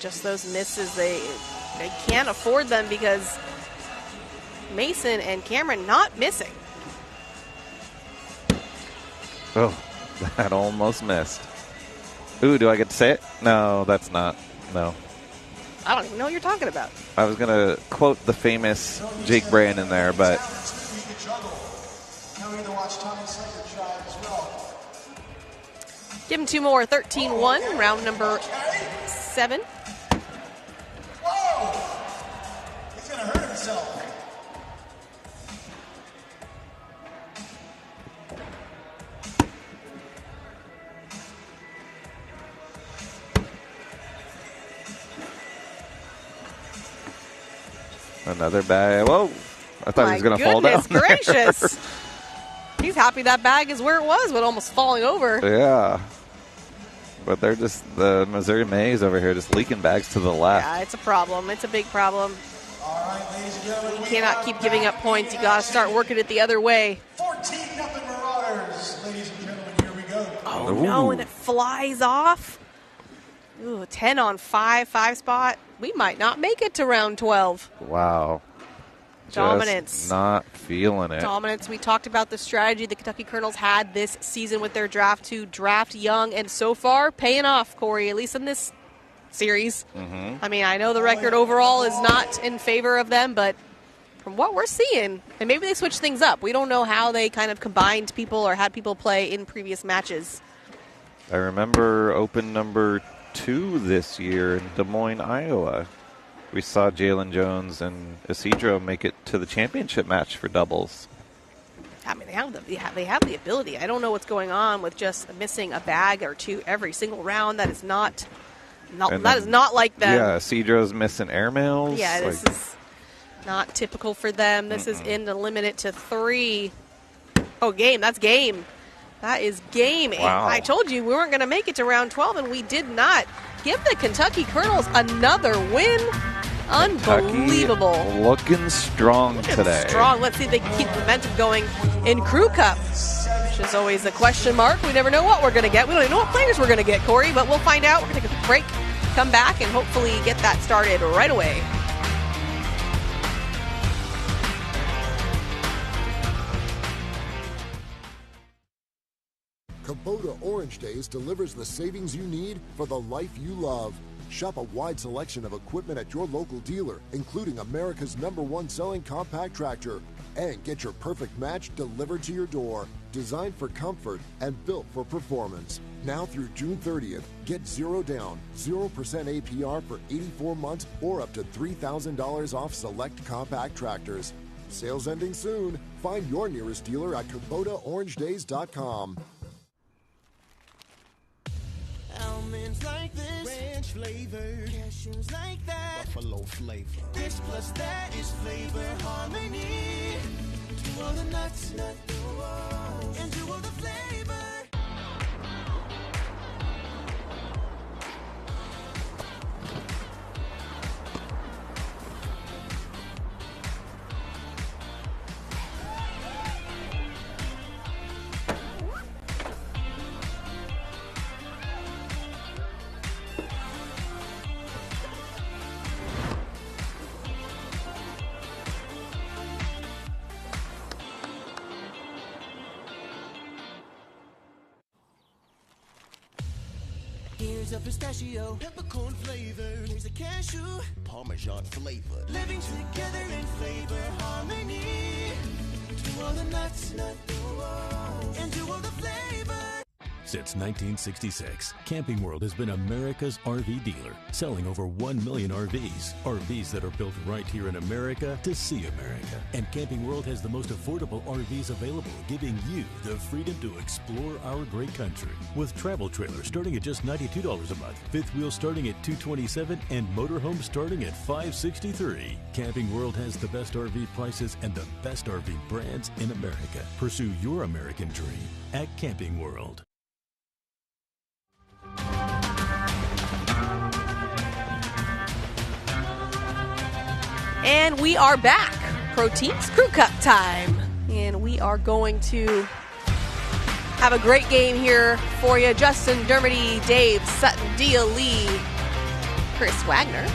Just those misses, they can't afford them because Mason and Cameron not missing. Oh, that almost missed. Ooh, do I get to say it? No, that's not. No. I don't even know what you're talking about. I was going to quote the famous Jake Brandon there, but... Give him 2 more. 13-1, round number 7. Whoa! He's going to hurt himself. Another bag. Whoa. I thought he was going to fall down. Goodness gracious. He's happy that bag is where it was, but almost falling over. Yeah. But they're just, the Missouri Mays over here just leaking bags to the left. Yeah, it's a problem. It's a big problem. All right, ladies and gentlemen. You cannot keep giving up points. You got to start working it the other way. 14-0 Marauders. Ladies and gentlemen, here we go. Oh, no, and it flies off. Ooh, 10 on 5 spot. We might not make it to round 12. Wow. Dominance. Just not feeling it. Dominance. We talked about the strategy the Kentucky Colonels had this season with their draft to draft young, and so far paying off, Corey, at least in this series. Mm-hmm. I mean, I know the record overall is not in favor of them, but from what we're seeing, and maybe they switched things up. We don't know how they kind of combined people or had people play in previous matches. I remember open number 2 this year in Des Moines, Iowa. We saw Jalen Jones and Isidro make it to the championship match for doubles. I mean, they have the ability. I don't know what's going on with just missing a bag or 2 every single round. That is not like them. Yeah, Isidro's missing airmails. Yeah, this is not typical for them. This is in to limit it to 3. Oh, game. That's game. That is game. Wow. I told you we weren't going to make it to round 12, and we did not. Give the Kentucky Colonels another win. Unbelievable. Kentucky looking strong today. Strong. Let's see if they can keep the momentum going in Crew Cup, which is always a question mark. We never know what we're going to get. We don't even know what players we're going to get, Corey, but we'll find out. We're going to take a break, come back, and hopefully get that started right away. Kubota Orange Days delivers the savings you need for the life you love. Shop a wide selection of equipment at your local dealer, including America's #1 selling compact tractor. And get your perfect match delivered to your door. Designed for comfort and built for performance. Now through June 30th, get 0 down, 0% APR for 84 months or up to $3,000 off select compact tractors. Sales ending soon. Find your nearest dealer at KubotaOrangeDays.com. Almonds like this, ranch flavor, cashews like that, buffalo flavor. This plus that is flavor harmony. To all the nuts, and to all the flavor. Here's a pistachio, peppercorn flavor. Here's a cashew, Parmesan flavor. Living together in flavor harmony. To all the nuts, and to all the flavor. Since 1966, Camping World has been America's RV dealer, selling over 1 million RVs. RVs that are built right here in America to see America. And Camping World has the most affordable RVs available, giving you the freedom to explore our great country. With travel trailers starting at just $92 a month, fifth wheel starting at $227, and motorhome starting at $563. Camping World has the best RV prices and the best RV brands in America. Pursue your American dream at Camping World. And we are back. Pro Teams Crew Cup time. And we are going to have a great game here for you. Justin Dermody, Dave Sutton, Dia Lee, Chris Wagner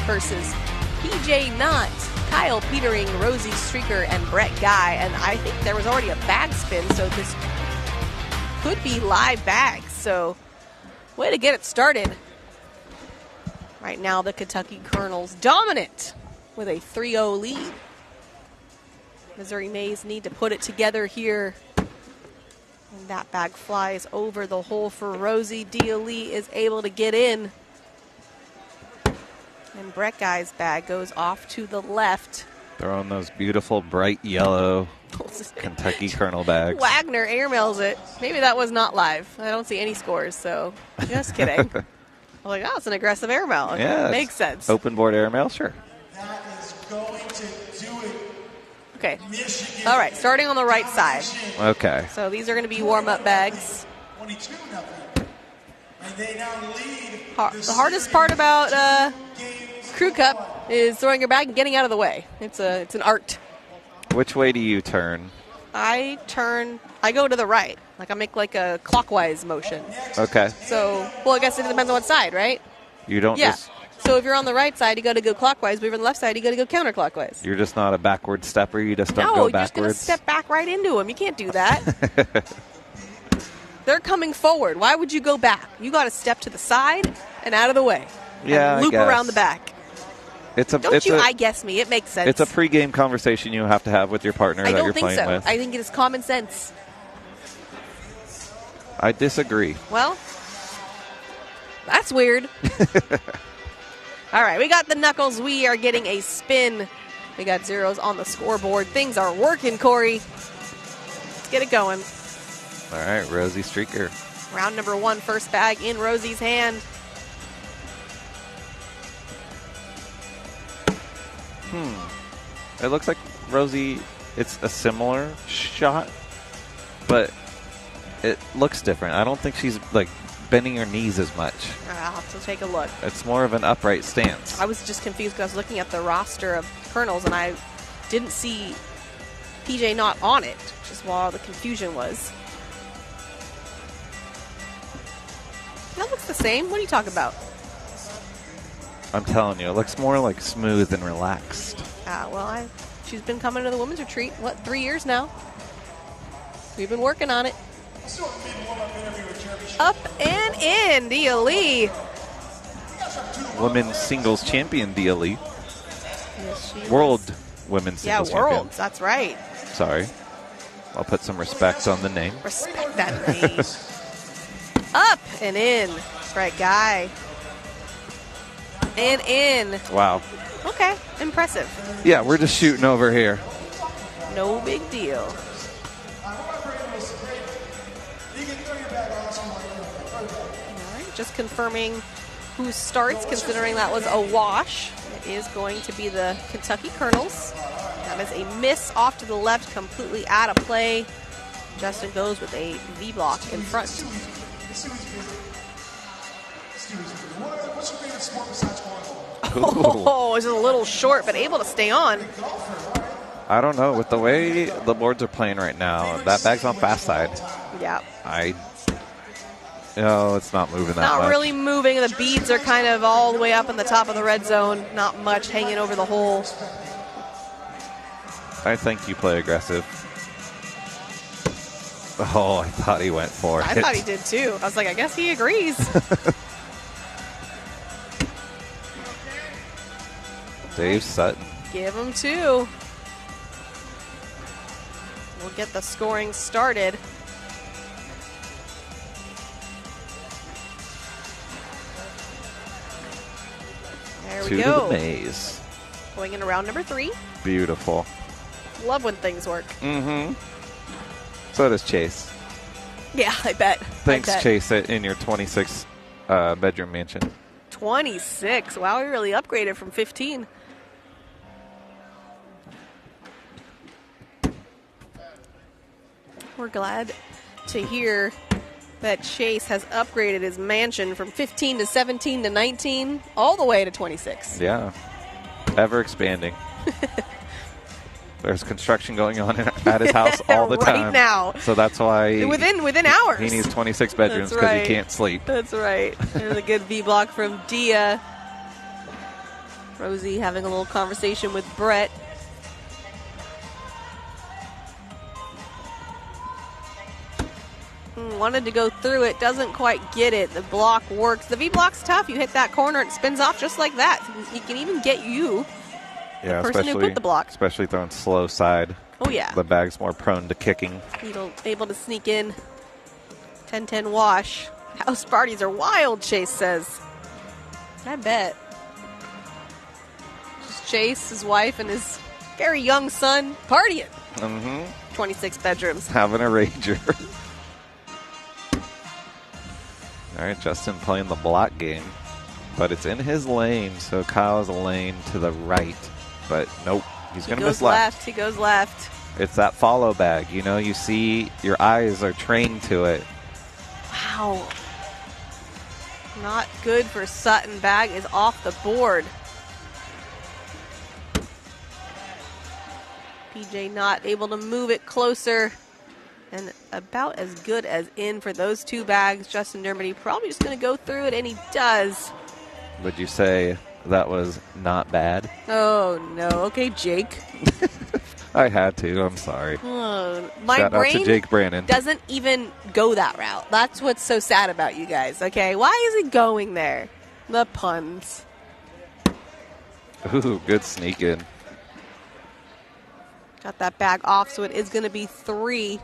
versus PJ Knott, Kyle Petering, Rosie Streaker, and Brett Guy. And I think there was already a bag spin, so this could be live bags. So way to get it started. Right now, the Kentucky Colonels dominant with a 3-0 lead. Missouri Mays need to put it together here. And that bag flies over the hole for Rosie. Dia Lee is able to get in. And Brett Guy's bag goes off to the left. They're on those beautiful bright yellow Kentucky Colonel bags. Wagner airmails it. Maybe that was not live. I don't see any scores, so just kidding. I'm like, oh, it's an aggressive airmail. Yeah, makes sense. Open board airmail, sure. That is going to do it. Okay. All right, starting on the right side. Okay. So these are going to be warm-up bags. 22-0. And they now lead. The hardest part about Crew Cup is throwing your bag and getting out of the way. It's an art. Which way do you turn? I go to the right. Like I make like a clockwise motion. Okay. So, well, I guess it depends on what side, right? You don't just... So if you're on the right side, you got to go clockwise. But if you're on the left side, you got to go counterclockwise. You're just not a backward stepper. You just don't go No, you're backwards. just going to step back right into them. You can't do that. They're coming forward. Why would you go back? You got to step to the side and out of the way. Yeah, and loop I guess. around the back. I guess me. It makes sense. It's a pregame conversation you have to have with your partner that you're playing with. I think it is common sense. I disagree. Well, that's weird. All right, we got the knuckles. We are getting a spin. We got zeros on the scoreboard. Things are working, Corey. Let's get it going. All right, Rosie Streaker. Round number 1, first bag in Rosie's hand. It looks like Rosie, it's a similar shot, but it looks different. I don't think she's like bending her knees as much. I'll have to take a look. It's more of an upright stance. I was just confused because I was looking at the roster of Colonels and I didn't see PJ Knott on it, which is why the confusion was. That looks the same. What are you talking about? I'm telling you, it looks more like smooth and relaxed. Well, she's been coming to the women's retreat, 3 years now? We've been working on it. Up and in, Dia Lee. Women's singles champion, Dia Lee. Yes, World women's singles champion. World, that's right. Sorry. I'll put some respect on the name. Respect that name. Up and in. Right guy. And in. Wow. Okay, impressive. Yeah, we're just shooting over here. No big deal. All right, just confirming who starts, considering that was a wash. It is going to be the Kentucky Colonels. That is a miss off to the left, completely out of play. Justin goes with a V-block in front. What's your favorite sport besides cornhole? Oh, it's just a little short, but able to stay on. I don't know. With the way the boards are playing right now, that bag's on fast side. Yeah. It's not moving that much. Not really moving. The beads are kind of all the way up in the top of the red zone. Not much hanging over the hole. I think you play aggressive. Oh, I thought he went for it. I thought he did too. I was like, I guess he agrees. Dave Sutton. Give him 2. We'll get the scoring started. 2 to the maze. Going into round number 3. Beautiful. Love when things work. Mm-hmm. So does Chase. Yeah, I bet. Thanks, Chase, in your 26 bedroom mansion. 26. Wow, we really upgraded from 15. We're glad to hear that Chase has upgraded his mansion from 15 to 17 to 19, all the way to 26. Yeah. Ever expanding. There's construction going on at his house all the time. Right now. So that's why within hours. He needs 26 bedrooms because he can't sleep. That's right. There's a good V block from Dia. Rosie having a little conversation with Brett. Wanted to go through it, doesn't quite get it. The block works. The V block's tough. You hit that corner, it spins off just like that. He can even get you. Yeah, the person who put the block. Especially throwing slow side. Oh, yeah. The bag's more prone to kicking. Able to sneak in. 10-10 wash. House parties are wild, Chase says. I bet. Just Chase, his wife, and his very young son partying. Mm-hmm. 26 bedrooms. Having a rager. All right, Justin playing the block game. But it's in his lane, so Kyle's a lane to the right. But nope, he's going to miss left. He goes left. It's that follow bag. You know, you see your eyes are trained to it. Wow. Not good for Sutton. Bag is off the board. PJ not able to move it closer. And about as good as in for those two bags. Justin Dermody probably just going to go through it, and he does. Would you say that was not bad? Oh, no. Okay, Jake. I had to. I'm sorry. My Shout out brain to Jake Brannon. doesn't even go that route. That's what's so sad about you guys, okay? Why is it going there? The puns. Ooh, good sneak in. Got that bag off, so it is going to be 3.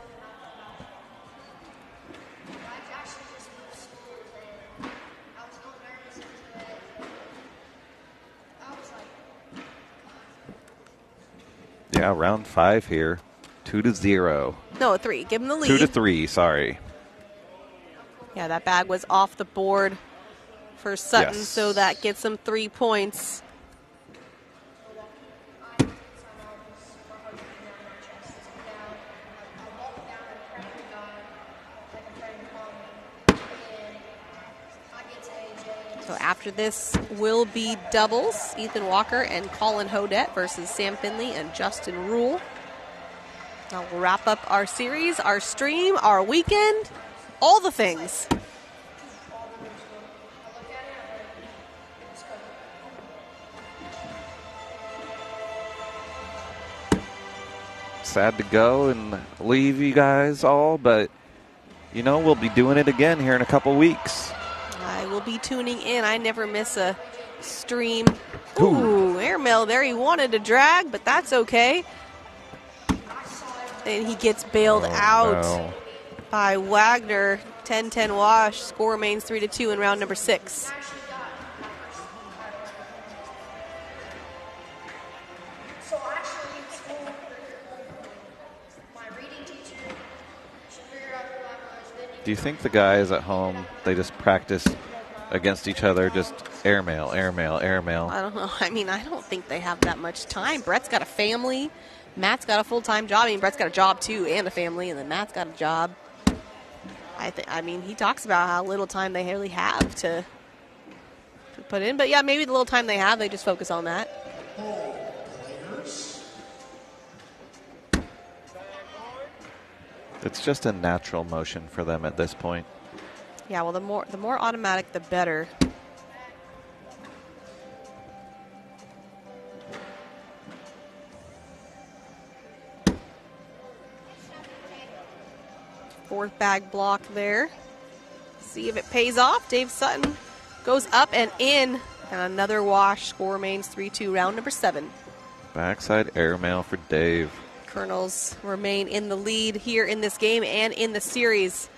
Yeah, round 5 here. 2-0. No, 3. Give him the lead. 2-3, sorry. Yeah, that bag was off the board for Sutton, Yes. so that gets him 3 points. So after this will be doubles. Ethan Walker and Colin Hodette versus Sam Finley and Justin Rule. Now we'll wrap up our series, our stream, our weekend, all the things. Sad to go and leave you guys all, but, you know, we'll be doing it again here in a couple weeks. I will be tuning in. I never miss a stream. Ooh, airmail there. He wanted to drag, but that's okay. And he gets bailed out by Wagner. 10-10 wash. Score remains 3-2 in round number 6. Do you think the guys at home, they just practice against each other, just airmail, airmail, airmail? I don't know. I mean, I don't think they have that much time. Brett's got a family. Matt's got a full-time job. I mean, Brett's got a job, too, and a family, and then Matt's got a job. I mean, he talks about how little time they really have to put in. But, yeah, maybe the little time they have, they just focus on that. It's just a natural motion for them at this point. Yeah, well, the more automatic, the better. Fourth bag block there. See if it pays off. Dave Sutton goes up and in. And another wash. Score remains 3-2, round number 7. Backside airmail for Dave. Colonels remain in the lead here in this game and in the series.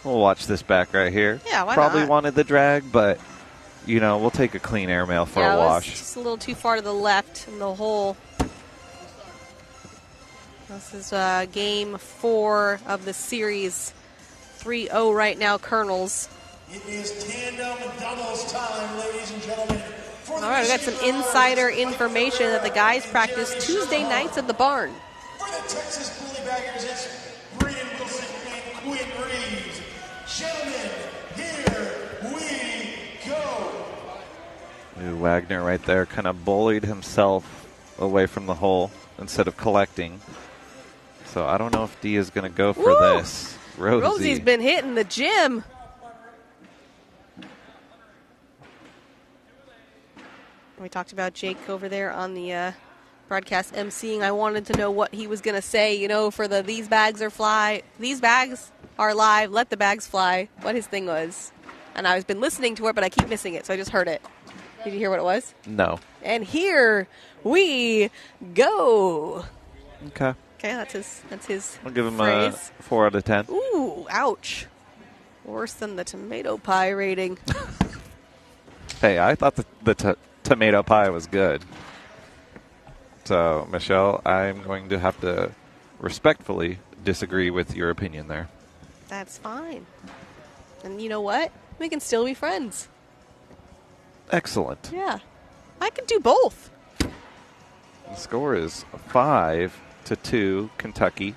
We'll watch this back right here. Yeah, why Probably not? wanted the drag, but we'll take a clean airmail for yeah, a wash. It was just a little too far to the left in the hole. This is game 4 of the series. 3-0 right now, Colonels. It is tandem doubles time, ladies and gentlemen. All right, we got some insider information that the guys practice Tuesday nights at the barn. For the Texas Bullybaggers, it's Brian Wilson and Quinn Reeves. Gentlemen, here we go. Wagner right there kind of bullied himself away from the hole instead of collecting. So I don't know if D is going to go for this. Rosie's been hitting the gym. We talked about Jake over there on the broadcast emceeing. I wanted to know what he was going to say, for the these bags are live, let the bags fly, what his thing was. And I've been listening to it, but I keep missing it, so I just heard it. Did you hear what it was? No. And here we go. Okay. Okay, that's his I'll give him phrase. a 4 out of 10. Ooh, ouch. Worse than the tomato pie rating. Hey, I thought the tomato pie was good. So, Michelle, I'm going to have to respectfully disagree with your opinion there. That's fine. And you know what? We can still be friends. Excellent. Yeah. I can do both. The score is 5-2, Kentucky.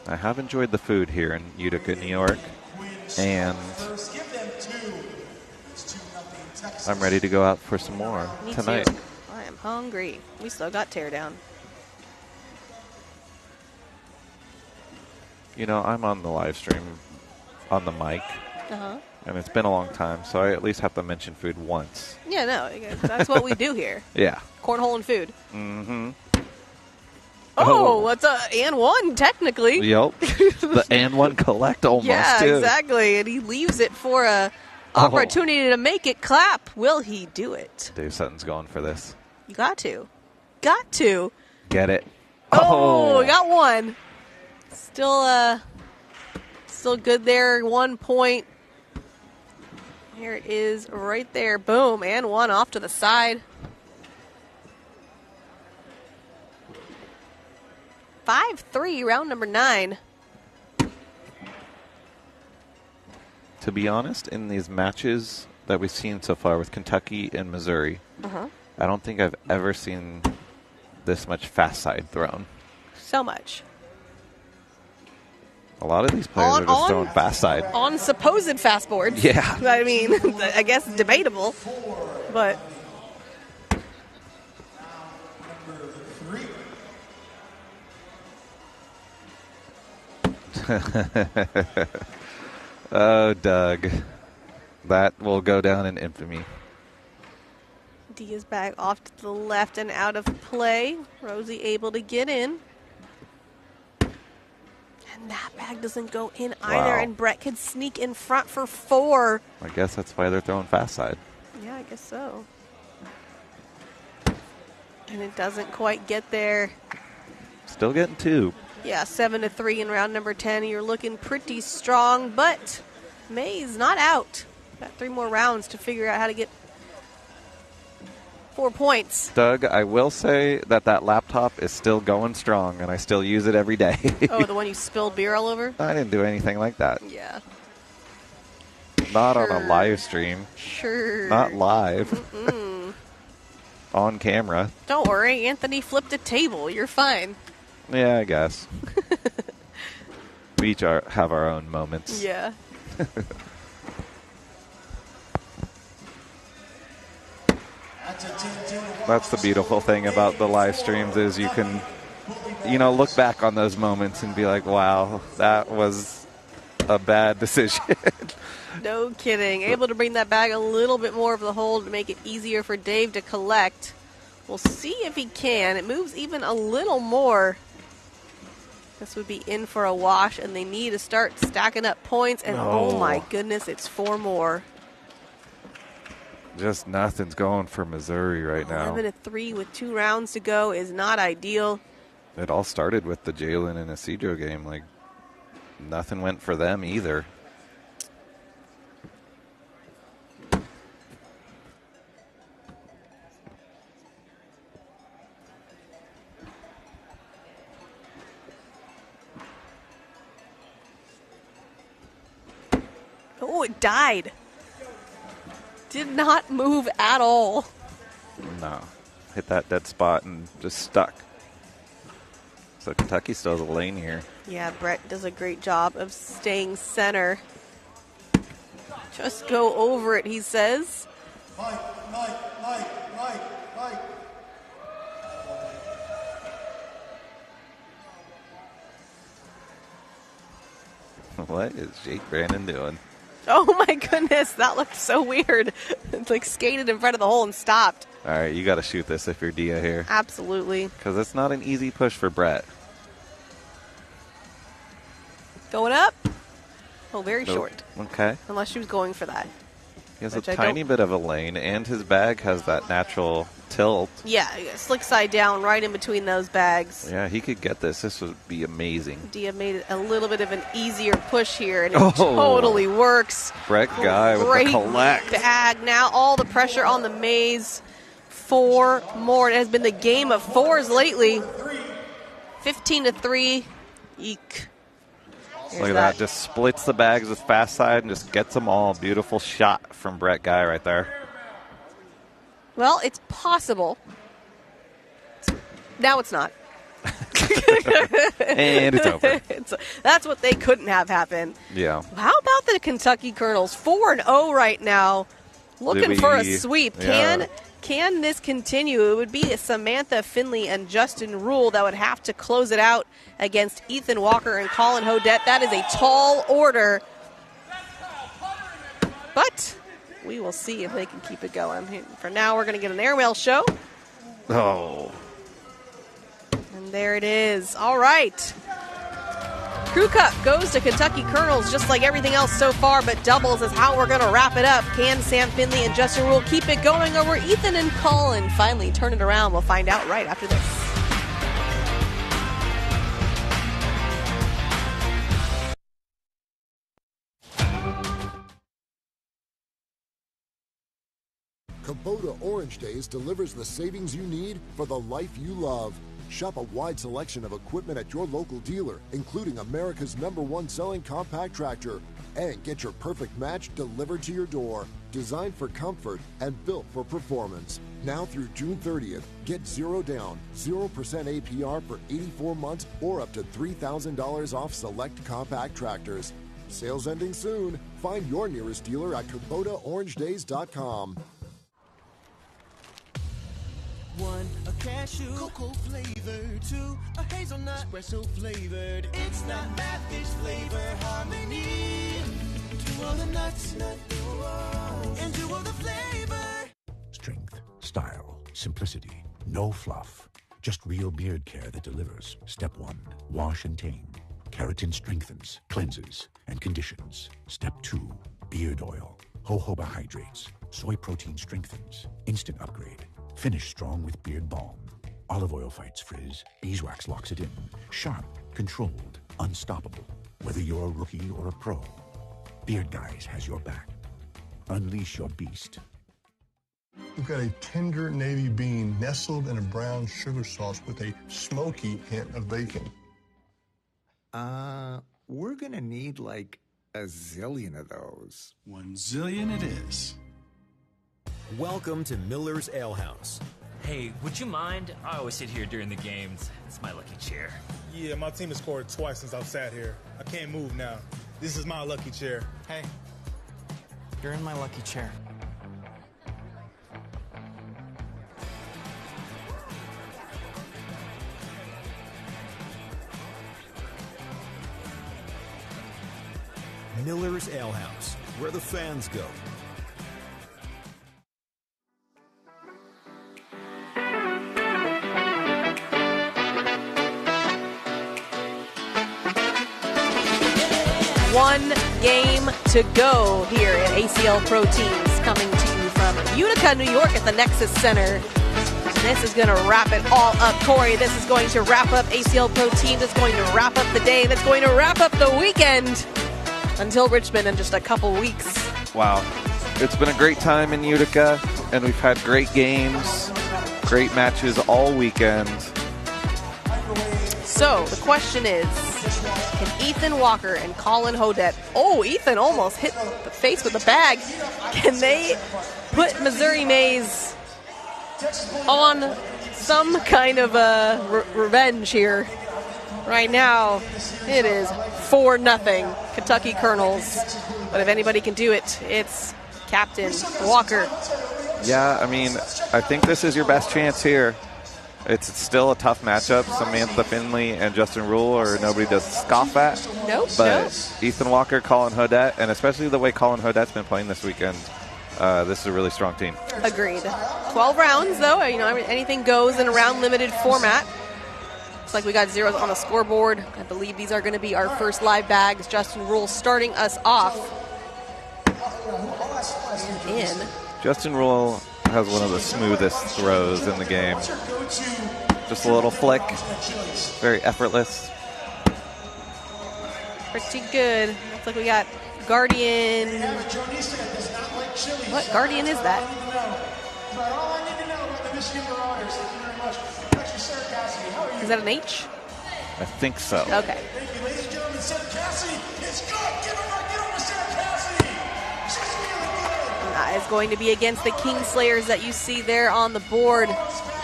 I have enjoyed the food here in Utica, New York, and I'm ready to go out for some more tonight. Too. I am hungry. We still got teardown. I'm on the live stream on the mic, and it's been a long time, so I at least have to mention food once. Yeah, no, that's what we do here. Yeah. Cornhole and food. Mm-hmm. Oh, that's a and one, technically. Yep. The and one collect almost, yeah, too. exactly. And he leaves it for a opportunity to make it clap. Will he do it? Dave Sutton's going for this. You got to. Got to. Get it. Oh, got one. Still good there. 1 point. Here it is right there. Boom. And one off to the side. 5-3, round number 9. To be honest, in these matches that we've seen so far with Kentucky and Missouri, I don't think I've ever seen this much fast side thrown. So much. A lot of these players are just throwing fast side. On supposed fast boards. Yeah. I mean, I guess debatable, but... Oh, Doug. That will go down in infamy. D is back off to the left and out of play. Rosie able to get in. And that bag doesn't go in either, Wow. and Brett could sneak in front for 4. I guess that's why they're throwing fast side. Yeah, I guess so. And it doesn't quite get there. Still getting 2. Yeah, 7-3 in round number 10. You're looking pretty strong, but May's not out. Got 3 more rounds to figure out how to get 4 points. Doug, I will say that laptop is still going strong, and I still use it every day. Oh, the one you spilled beer all over? I didn't do anything like that. Yeah. Not on a live stream. Sure. Not live. On camera. Don't worry, Anthony flipped a table. You're fine. Yeah, I guess. We each have our own moments. Yeah. That's the beautiful thing about the live streams is you can, look back on those moments and be like, wow, that was a bad decision. No kidding. Able to bring that bag a little bit more of the hole to make it easier for Dave to collect. We'll see if he can. It moves even a little more. This would be in for a wash, and they need to start stacking up points. And oh my goodness, it's 4 more. Just nothing's going for Missouri right now. 11-3 with 2 rounds to go is not ideal. It all started with the Jalen and Isidro game. Nothing went for them either. Oh, it died. Did not move at all. No. Hit that dead spot and just stuck. So Kentucky still has a lane here. Yeah, Brett does a great job of staying center. Just go over it, he says. Mike. What is Jake Brandon doing? Oh my goodness, that looked so weird. It's like skated in front of the hole and stopped. All right, you got to shoot this if you're Dia here. Absolutely. Because it's not an easy push for Brett. Going up. Oh, very Nope. short. Okay. Unless she was going for that. He has a tiny bit of a lane, and his bag has that natural tilt. Yeah, slick side down right in between those bags. Yeah, he could get this. This would be amazing. Dia made it a little bit of an easier push here, and it totally works. Brett Guy with the collect. Bag now, all the pressure on the maze. 4 more. It has been the game of 4s lately. 15-3. Eek. Look at that. Just splits the bags with fast side and just gets them all. Beautiful shot from Brett Guy right there. Well, it's possible. Now it's not. And it's over. That's what they couldn't have happen. Yeah. How about the Kentucky Colonels? 4-0 right now. Looking for a sweep. Can this continue? It would be Samantha Finley and Justin Rule that would have to close it out against Ethan Walker and Colin Hodette. That is a tall order. But we will see if they can keep it going. For now, we're going to get an airmail show. Oh. And there it is. All right. Crew Cup goes to Kentucky Colonels just like everything else so far, but doubles is how we're going to wrap it up. Can Sam Finley and Justin Rule keep it going, or will Ethan and Colin finally turn it around? We'll find out right after this. Kubota Orange Days delivers the savings you need for the life you love. Shop a wide selection of equipment at your local dealer, including America's #1 selling compact tractor. And get your perfect match delivered to your door. Designed for comfort and built for performance. Now through June 30th, get 0 down, 0% APR for 84 months or up to $3,000 off select compact tractors. Sales ending soon. Find your nearest dealer at KubotaOrangeDays.com. 1, a cashew, cocoa flavored. 2, a hazelnut, espresso flavored. It's not math, it's flavor harmony. 2 of the nuts, and 2 of the flavor. Strength, style, simplicity, no fluff. Just real beard care that delivers. Step 1, wash and tame. Keratin strengthens, cleanses, and conditions. Step 2, beard oil. Jojoba hydrates. Soy protein strengthens. Instant upgrade. Finish strong with beard balm. Olive oil fights frizz. Beeswax locks it in. Sharp, controlled, unstoppable. Whether you're a rookie or a pro, Beard Guys has your back. Unleash your beast. We've got a tender navy bean nestled in a brown sugar sauce with a smoky hint of bacon. We're gonna need like a zillion of those. 1 zillion it is. Welcome to Miller's Ale House. Hey, would you mind? I always sit here during the games. It's my lucky chair. Yeah, my team has scored twice since I've sat here. I can't move now. This is my lucky chair. Hey, you're in my lucky chair. Miller's Ale House, where the fans go. One game to go here at ACL Pro Teams, coming to you from Utica, New York at the Nexus Center. This is going to wrap it all up, Corey. This is going to wrap up ACL Pro Teams. It's going to wrap up the day. That's going to wrap up the weekend until Richmond in just a couple weeks. Wow. It's been a great time in Utica, and we've had great games, great matches all weekend. So the question is, can Ethan Walker and Colin Hodette, Ethan almost hit the face with the bag, can they put Missouri Mays on some kind of revenge here? Right now, it is 4-0 Kentucky Colonels. But if anybody can do it, it's Captain Walker. Yeah, I mean, I think this is your best chance here. It's still a tough matchup. Samantha Finley and Justin Rule are nobody to scoff at. Nope. But Ethan Walker, Colin Hodette, and especially the way Colin Hodette's been playing this weekend, this is a really strong team. Agreed. 12 rounds, though. Anything goes in a round-limited format. Looks like we got zeros on the scoreboard. I believe these are going to be our first live bags. Justin Rule starting us off. Justin Rule has one of the smoothest throws in the game. Just a little flick. Very effortless. Pretty good. Looks like we got Guardian. What Guardian is that? Is that an H? I think so. Okay. Thank you, ladies and gentlemen. Sarah Cassidy is good. Get over Sarah Cassidy. She's really good. That is going to be against the Kingslayers that you see there on the board.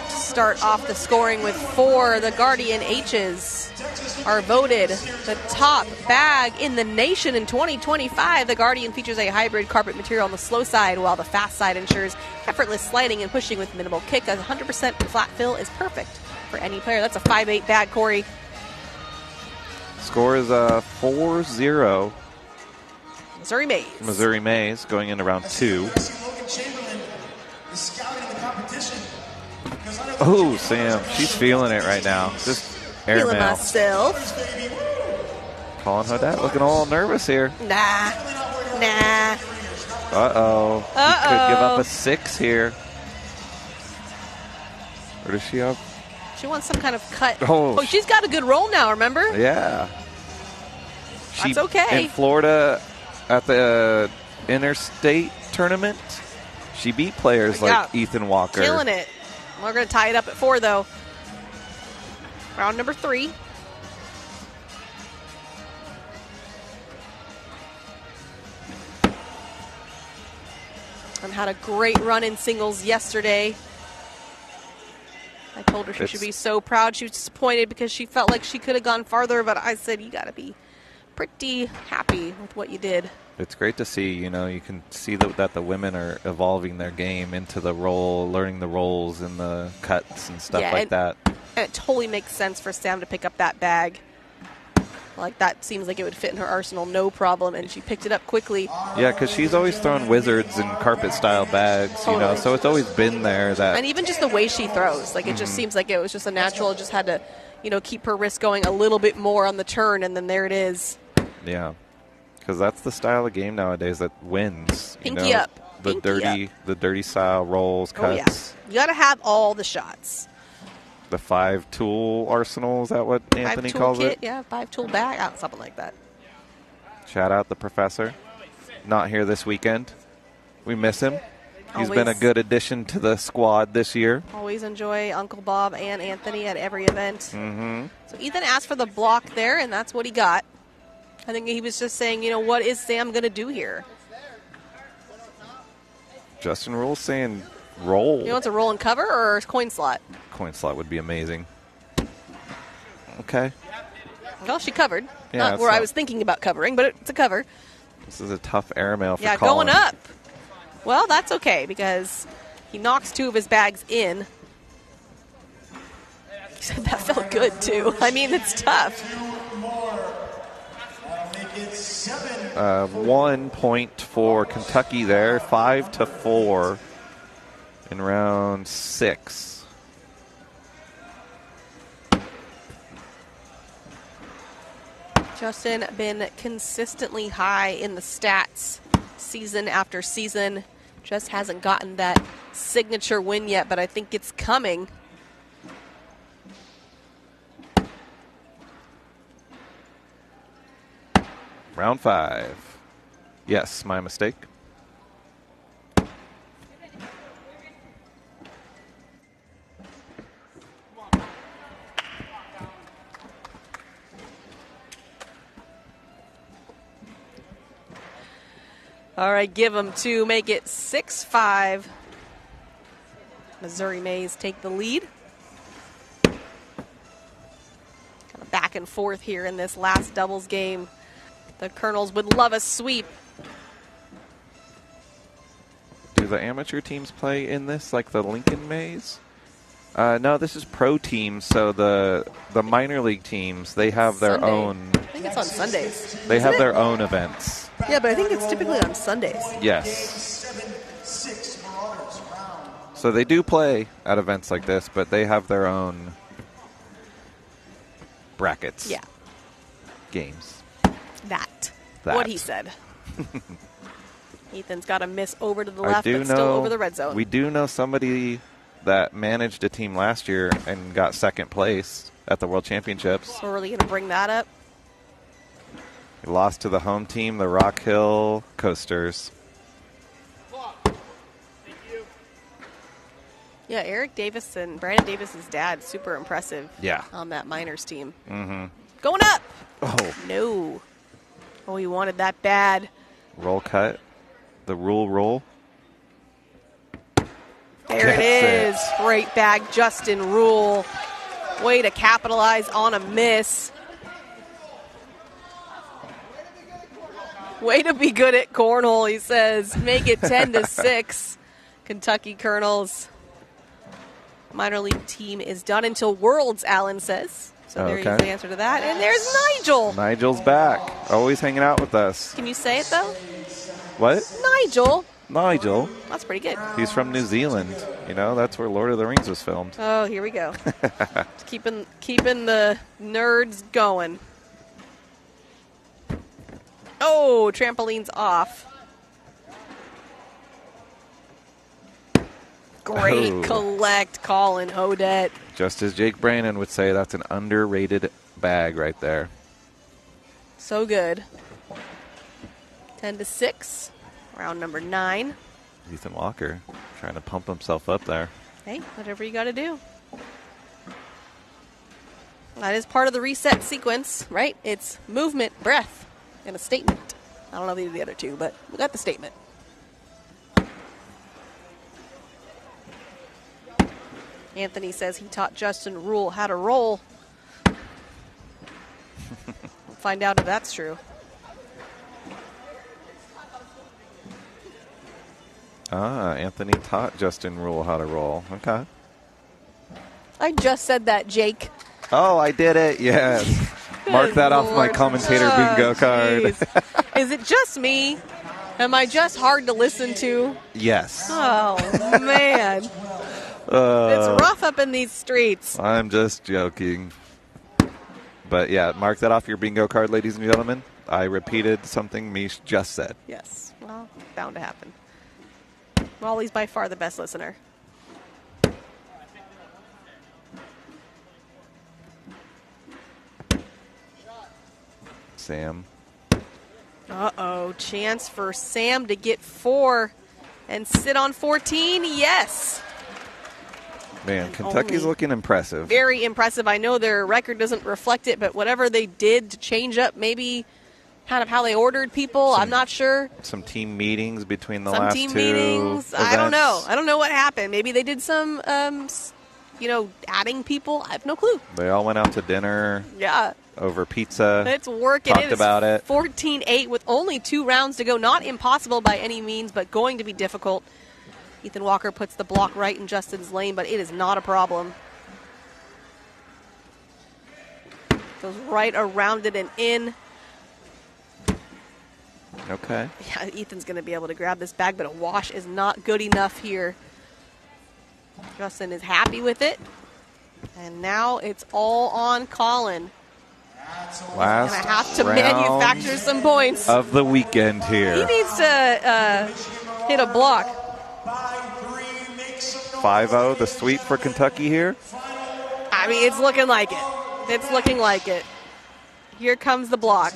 Start off the scoring with 4. The Guardian H's are voted the top bag in the nation in 2025. The Guardian features a hybrid carpet material on the slow side, while the fast side ensures effortless sliding and pushing with minimal kick. A 100% flat fill is perfect for any player. That's a 5'8" bag, Corey. Score is 4-0. Missouri Mays. Missouri Mays going into round 2. Oh, Sam, she's feeling it right now. Just airmail. Feeling myself. Colin Hodette looking all nervous here. Nah. Uh-oh. He could give up a 6 here. Or does she have? She wants some kind of cut. Oh, she's got a good roll now, remember? Yeah. That's okay. In Florida at the interstate tournament, she beat players like Ethan Walker. Killing it. We're going to tie it up at 4, though. Round number 3. And had a great run in singles yesterday. I told her she should be so proud. She was disappointed because she felt like she could have gone farther, but I said you got to be pretty happy with what you did. It's great to see, you can see that the women are evolving their game into the role, learning the roles and the cuts and stuff like that. And it totally makes sense for Sam to pick up that bag. Like, that seems like it would fit in her arsenal, no problem, and she picked it up quickly. Yeah, because she's always thrown wizards and carpet-style bags, so it's always been there. And even just the way she throws, like, it just seems like it was just a natural, just had to, keep her wrist going a little bit more on the turn, and then there it is. Yeah, because that's the style of game nowadays that wins. Pinky up. The dirty style rolls, cuts. Oh, yeah. You got to have all the shots. The 5-tool arsenal, is that what Anthony calls it? Yeah, 5-tool bag, something like that. Shout out the professor. Not here this weekend. We miss him. He's been a good addition to the squad this year. Always enjoy Uncle Bob and Anthony at every event. Mm-hmm. So Ethan asked for the block there, and that's what he got. I think he was just saying, what is Sam going to do here? Justin Rule's saying roll. He wants a roll and cover or a coin slot? Coin slot would be amazing. Okay. Well, she covered. Yeah, not where I was thinking about covering, but it's a cover. This is a tough airmail for Colin. Going up. Well, that's okay because he knocks 2 of his bags in. He said that felt good, too. I mean, it's tough. 1 point for Kentucky there, 5-4 in round 6. Justin been consistently high in the stats season after season. Just hasn't gotten that signature win yet, but I think it's coming. Round 5. Yes, my mistake. All right, give them 2, make it 6-5. Missouri Mays take the lead. Kind of back and forth here in this last doubles game. The Colonels would love a sweep. Do the amateur teams play in this, like the Lincoln Mays? No, this is pro teams, so the minor league teams, they have their Sunday. own. I think it's on Sundays. They have Isn't their it? own events. Yeah, but I think it's typically on Sundays. Yes. So they do play at events like this, but they have their own brackets. Yeah. Games. That. That. What he said. Ethan's got a miss over to the left, but still over the red zone. We do know somebody that managed a team last year and got second place at the World Championships. So we're really going to bring that up. He lost to the home team, the Rock Hill Coasters. Yeah, Eric Davis and Brandon Davis's dad, super impressive. Yeah. On that minors team. Mm-hmm. Going up. Oh. No. Oh, he wanted that bad. Roll cut. The rule roll. There it is. Great bag, Justin Rule. Way to capitalize on a miss. Way to be good at cornhole, he says. Make it 10-6. Kentucky Colonels. Minor league team is done until Worlds, Allen says. So there is the answer to that. And there's Nigel. Nigel's back. Always hanging out with us. Can you say it, though? What? Nigel. Nigel. That's pretty good. He's from New Zealand. You know, that's where Lord of the Rings was filmed. Oh, here we go. keeping the nerds going. Oh, trampoline's off. Great collect, Colin Hodette. Just as Jake Brannon would say, that's an underrated bag right there. So good. 10-6. Round number 9. Ethan Walker trying to pump himself up there. Hey, whatever you got to do. That is part of the reset sequence, right? It's movement, breath, and a statement. I don't know the other two, but we got the statement. Anthony says he taught Justin Rule how to roll. We'll find out if that's true. Anthony taught Justin Rule how to roll. Okay. I just said that, Jake. Oh, I did it. Yes. Mark that off my commentator bingo card. Is it just me? Am I just hard to listen to? Yes. Oh, man. It's rough up in these streets. I'm just joking. But, yeah, mark that off your bingo card, ladies and gentlemen. I repeated something Mish just said. Yes. Well, bound to happen. Wally's by far the best listener. Sam. Uh-oh. Chance for Sam to get 4 and sit on 14. Yes. Man, Kentucky's looking impressive. Very impressive. I know their record doesn't reflect it, but whatever they did to change up maybe kind of how they ordered people, I'm not sure. Some team meetings between the Some last team two meetings. events. I don't know. I don't know what happened. Maybe they did some, adding people. I have no clue. They all went out to dinner. Yeah. Over pizza. It's working. Talked about it. 14-8 with only 2 rounds to go. Not impossible by any means, but going to be difficult. Ethan Walker puts the block right in Justin's lane, but it is not a problem. Goes right around it and in. Okay. Yeah, Ethan's going to be able to grab this bag, but a wash is not good enough here. Justin is happy with it. And now it's all on Colin. Last going to have to manufacture some points. Of the weekend here. He needs to hit a block. 5-0, the sweep for Kentucky here. I mean, it's looking like it. It's looking like it. Here comes the block.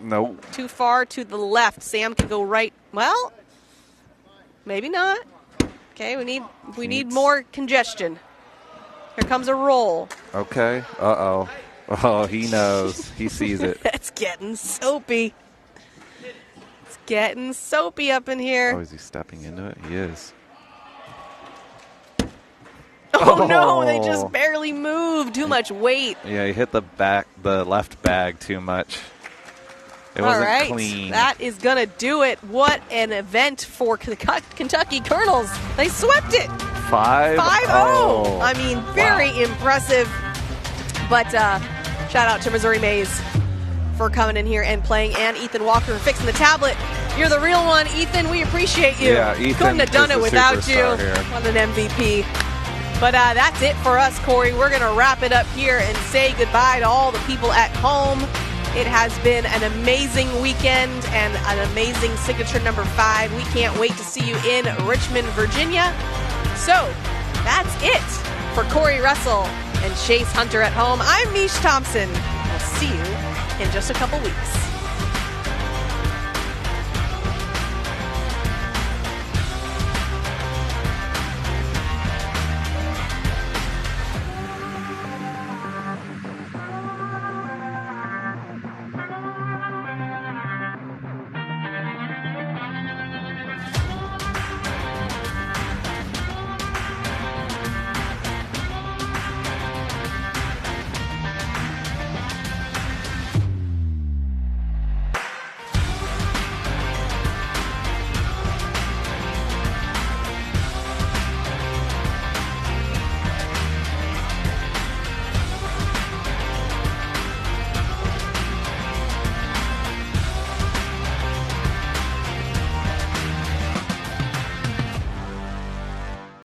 Nope. Too far to the left. Sam can go right. Well, maybe not. Okay, we need more congestion. Here comes a roll. Okay. Uh-oh. Oh, he knows. He sees it. It's getting soapy. It's getting soapy up in here. Oh, is he stepping into it? He is. Oh, no, they just barely moved. Too much weight. Yeah, he hit the left bag too much. It wasn't clean. That is going to do it. What an event for Kentucky Colonels. They swept it. 5-0. I mean, very impressive. But shout out to Missouri Mays for coming in here and playing, and Ethan Walker for fixing the tablet. You're the real one, Ethan. We appreciate you. Yeah, Ethan couldn't have done it without you. Here. What an MVP. But that's it for us, Corey. We're going to wrap it up here and say goodbye to all the people at home. It has been an amazing weekend and an amazing signature number 5. We can't wait to see you in Richmond, Virginia. So that's it for Corey Russell and Chase Hunter at home. I'm Mish Thompson. I'll see you in just a couple weeks.